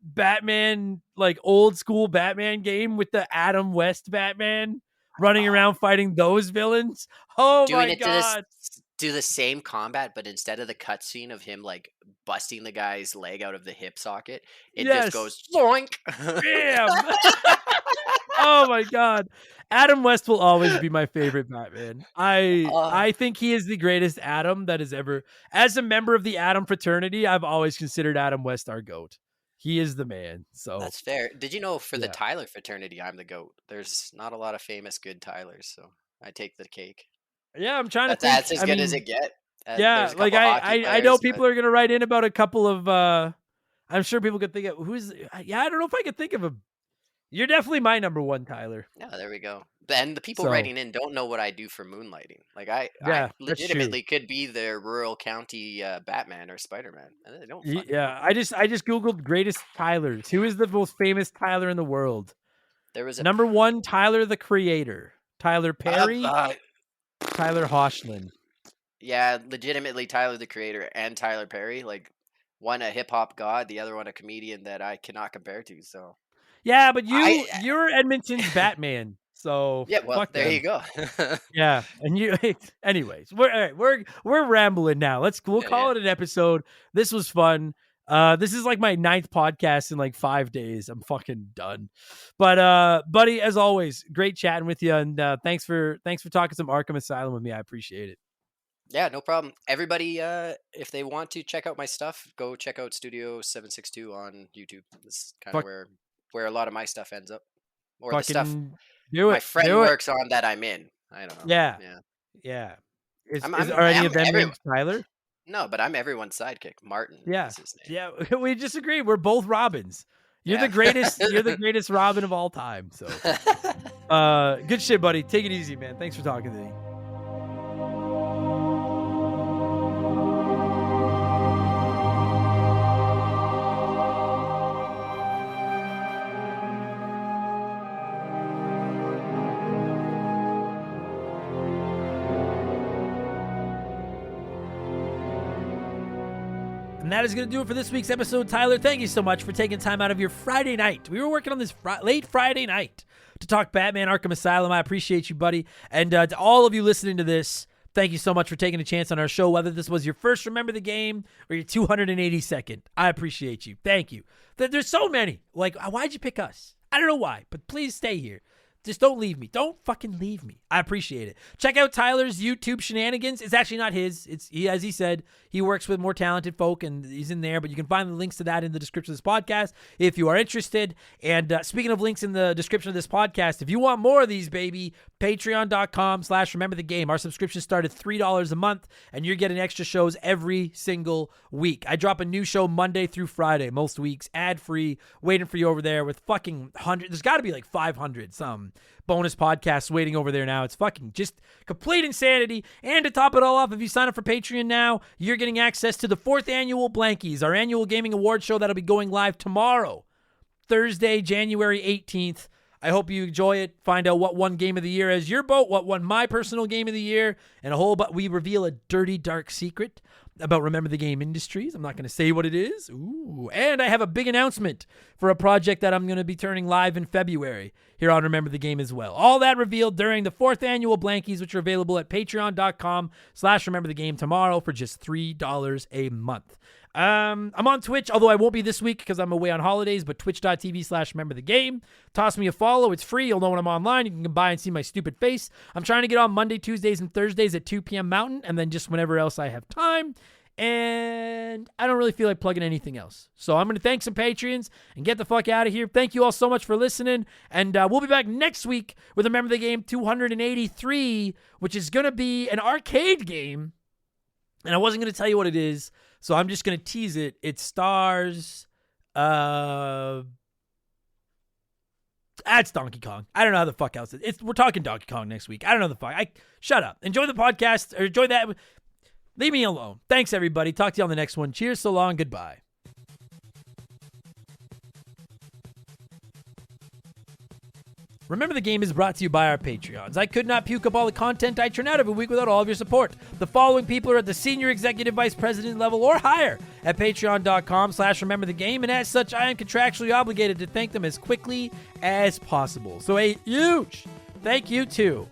Batman, like old school Batman game with the Adam West Batman running around fighting those villains. Oh my god. Do the same combat, but instead of the cutscene of him like busting the guy's leg out of the hip socket, it just goes boink. Bam. Oh my god. Adam West will always be my favorite Batman. I think he is the greatest Adam that has ever. As a member of the Adam fraternity, I've always considered Adam West our GOAT. He is the man. So that's fair. Did you know for the Tyler fraternity, I'm the GOAT? There's not a lot of famous good Tylers, so I take the cake. Yeah, I'm trying to think. That's as good as it gets. Yeah, like I know people are gonna write in about a couple of. I'm sure people could think of who's. Yeah, I don't know if I could think of a. You're definitely my number one, Tyler. Yeah, there we go. And the people writing in don't know what I do for moonlighting. Like I legitimately could be the rural county Batman or Spider-Man. And they don't. I just googled greatest Tylers. Who is the most famous Tyler in the world? There was number one, Tyler the Creator, Tyler Perry, Tyler Hoechlin. Yeah, legitimately Tyler the Creator and Tyler Perry. Like, one a hip hop god, the other one a comedian that I cannot compare to. So. Yeah, but you're Edmonton's Batman, so yeah. Well, there you go. Yeah, and you. Anyways, we're rambling now. We'll call it an episode. This was fun. This is like my 9th podcast in like 5 days. I'm fucking done. But buddy, as always, great chatting with you, and thanks for talking some Arkham Asylum with me. I appreciate it. Yeah, no problem. Everybody, if they want to check out my stuff, go check out Studio 762 on YouTube. This is kind of where a lot of my stuff ends up, or the stuff my friend works on that I'm in. I don't know. Yeah. Are any of them named Tyler? No, but I'm everyone's sidekick. Martin is his name. Yeah, we disagree. We're both Robins. You're the greatest. You're the greatest Robin of all time. So, good shit, buddy. Take it easy, man. Thanks for talking to me. And that is going to do it for this week's episode, Tyler. Thank you so much for taking time out of your Friday night. We were working on this late Friday night to talk Batman Arkham Asylum. I appreciate you, buddy. And to all of you listening to this, thank you so much for taking a chance on our show, whether this was your first Remember the Game or your 282nd. I appreciate you. Thank you. There's so many. Like, why'd you pick us? I don't know why, but please stay here. Just don't leave me. Don't fucking leave me. I appreciate it. Check out Tyler's YouTube shenanigans. It's actually not his. As he said, he works with more talented folk, and he's in there. But you can find the links to that in the description of this podcast if you are interested. And speaking of links in the description of this podcast, if you want more of these, baby, patreon.com/rememberthegame. Our subscription started $3 a month, and you're getting extra shows every single week. I drop a new show Monday through Friday, most weeks, ad-free, waiting for you over there with fucking 100. There's got to be like 500 some bonus podcasts waiting over there now. It's fucking just complete insanity. And to top it all off, if you sign up for Patreon now, you're getting access to the 4th annual Blankies, our annual gaming award show that'll be going live tomorrow, Thursday, January 18th. I hope you enjoy it. Find out what won Game of the Year as your vote, what won my personal Game of the Year, and we reveal a dirty, dark secret about Remember the Game Industries. I'm not going to say what it is. Ooh. And I have a big announcement for a project that I'm going to be turning live in February here on Remember the Game as well. All that revealed during the 4th annual Blankies, which are available at patreon.com/rememberthegame tomorrow for just $3 a month. I'm on Twitch, although I won't be this week because I'm away on holidays, but twitch.tv/rememberthegame. Toss me a follow. It's free. You'll know when I'm online. You can come by and see my stupid face. I'm trying to get on Monday, Tuesdays, and Thursdays at 2 p.m. Mountain, and then just whenever else I have time. And I don't really feel like plugging anything else. So I'm going to thank some Patreons and get the fuck out of here. Thank you all so much for listening. And we'll be back next week with Remember the Game 283, which is going to be an arcade game. And I wasn't going to tell you what it is, so I'm just going to tease it. It stars... It's Donkey Kong. I don't know how the fuck else we're talking Donkey Kong next week. I don't know the fuck. Shut up. Enjoy the podcast, or enjoy that... Leave me alone. Thanks, everybody. Talk to you on the next one. Cheers, so long, goodbye. Remember the Game is brought to you by our Patreons. I could not puke up all the content I churn out every week without all of your support. The following people are at the senior executive vice president level or higher at patreon.com/rememberthegame, and as such, I am contractually obligated to thank them as quickly as possible. So a huge thank you to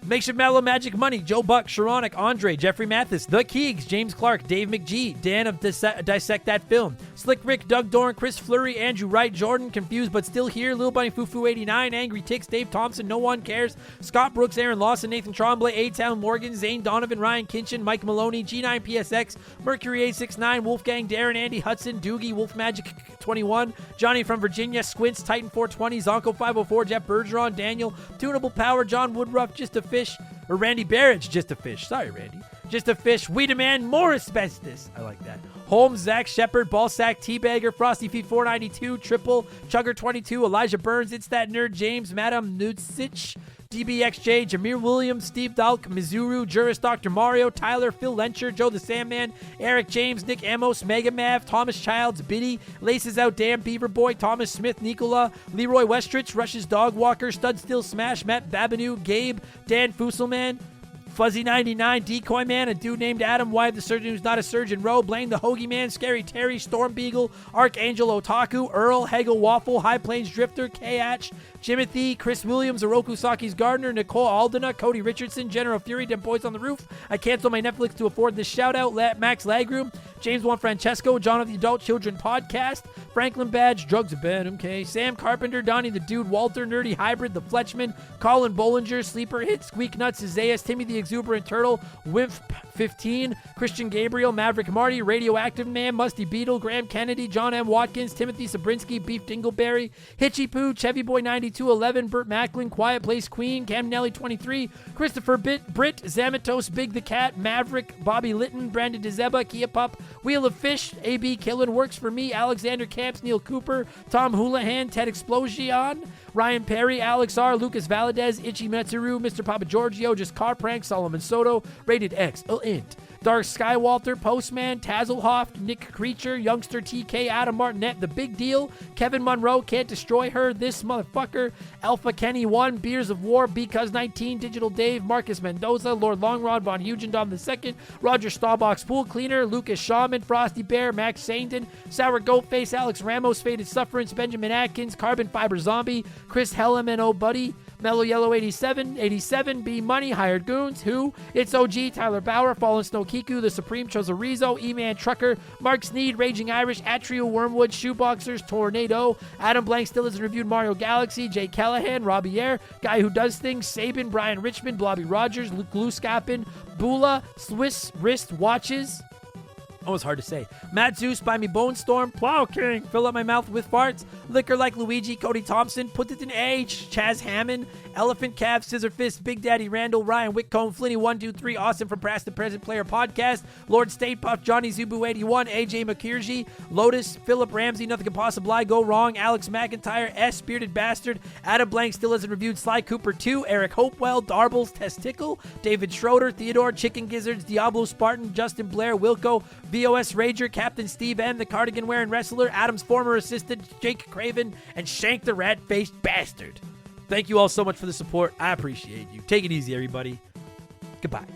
Makeshift Mellow Magic Money, Joe Buck, Sharonic, Andre, Jeffrey Mathis, The Keegs, James Clark, Dave McGee, Dan of Dissect That Film, Slick Rick, Doug Doran, Chris Fleury, Andrew Wright, Jordan, Confused But Still Here, Lil Bunny Fufu 89, Angry Ticks, Dave Thompson, No One Cares, Scott Brooks, Aaron Lawson, Nathan Tremblay, A-Town Morgan, Zane Donovan, Ryan Kinchin, Mike Maloney, G9PSX, Mercury 869, Wolfgang, Darren, Andy Hudson, Doogie, Wolf Magic 21, Johnny from Virginia, Squints, Titan 420, Zonko 504, Jeff Bergeron, Daniel, Tunable Power, John Woodruff, Just a Fish, or Randy Barrage, Just a Fish. Sorry, Randy. Just a Fish, We Demand More Asbestos. I like that. Holmes, Zach Shepard, Ballsack, Teabagger, Frosty Feet 492, Triple, Chugger 22, Elijah Burns, It's That Nerd, James, Madam Nudsich, DBXJ, Jameer Williams, Steve Dalk, Mizuru, Juris, Dr. Mario, Tyler, Phil Lencher, Joe the Sandman, Eric James, Nick Amos, Mega Mav, Thomas Childs, Biddy, Laces Out, Damn Beaver Boy, Thomas Smith, Nicola, Leroy Westrich, Rush's Dog Walker, Stud Still Smash, Matt Babanu, Gabe, Dan Fusselman, Fuzzy 99, Decoy Man, a dude named Adam White, the surgeon who's not a surgeon, Roe, Blaine the Hoagie Man, Scary Terry, Storm Beagle, Archangel Otaku, Earl, Hegel Waffle, High Plains Drifter, K-Atch, Jimothy, Chris Williams, Oroku Saki's Gardener, Nicole Aldena, Cody Richardson, General Fury, Dem Boys on the Roof, I Cancel My Netflix to afford this shout out, Max Lagroom, James Juan Francesco, John of the Adult Children Podcast, Franklin Badge, Drugs of Ben, okay, Sam Carpenter, Donnie the Dude, Walter, Nerdy Hybrid, The Fletchman, Colin Bollinger, Sleeper Hit, Squeak Nuts, Isaias, Timmy the Exuberant Turtle, Wimp 15, Christian Gabriel, Maverick Marty, Radioactive Man, Musty Beetle, Graham Kennedy, John M. Watkins, Timothy Sabrinsky, Beef Dingleberry, Hitchy Poo, Chevy Boy 9211, Burt Macklin, Quiet Place Queen, Cam Nelly 23, Christopher Britt, Zamatos, Big the Cat, Maverick, Bobby Litton, Brandon DeZeba, Kia Pup, Wheel of Fish, AB Killen Works for Me, Alexander Camps, Neil Cooper, Tom Houlihan, Ted Explosion, Ryan Perry, Alex R., Lucas Valadez, Ichi Metsuru, Mr. Papa Giorgio, Just Car Prank, Solomon Soto, Rated X, int, Dark Skywalter, Postman, Tazelhoff, Nick Creature, Youngster TK, Adam Martinet, The Big Deal, Kevin Monroe, Can't Destroy Her, This Motherfucker, Alpha Kenny 1, Beers of War, Because 19, Digital Dave, Marcus Mendoza, Lord Longrod, Von Hugendom II, Roger Stallbox, Pool Cleaner, Lucas Shaman, Frosty Bear, Max Sainton, Sour Goatface, Alex Ramos, Faded Sufferance, Benjamin Atkins, Carbon Fiber Zombie, Chris Helleman, Oh Buddy, Mellow Yellow 87, B Money, Hired Goons, Who, It's OG, Tyler Bauer, Fallen Snow Kiku, The Supreme, Chozorizo, E-Man Trucker, Mark Sneed, Raging Irish, Atrio Wormwood, Shoeboxers, Tornado, Adam Blank still hasn't reviewed Mario Galaxy, Jay Callahan, Robbie Air, Guy Who Does Things, Sabin, Brian Richmond, Blobby Rogers, Luke Gluskapin, Bula, Swiss Wrist Watches. Oh, it's hard to say. Matt Zeus, Buy Me Bone Storm, Plow King, Fill Up My Mouth with Farts, Liquor Like Luigi, Cody Thompson, Put It in Age, Chaz Hammond, Elephant Calf, Scissor Fist, Big Daddy Randall, Ryan Whitcomb, Flinny123, Awesome from Past and Present Player Podcast, Lord State Puff, Johnny Zubu 81, AJ McKirji, Lotus, Philip Ramsey, Nothing Can Possibly Go Wrong, Alex McIntyre, S, Bearded Bastard, Adam Blank still hasn't reviewed Sly Cooper 2, Eric Hopewell, Darbles, Testicle, David Schroeder, Theodore, Chicken Gizzards, Diablo Spartan, Justin Blair, Wilco, VOS Rager, Captain Steve M, the Cardigan Wearing Wrestler, Adam's former assistant, Jake Craven, and Shank the Rat-Faced Bastard. Thank you all so much for the support. I appreciate you. Take it easy, everybody. Goodbye.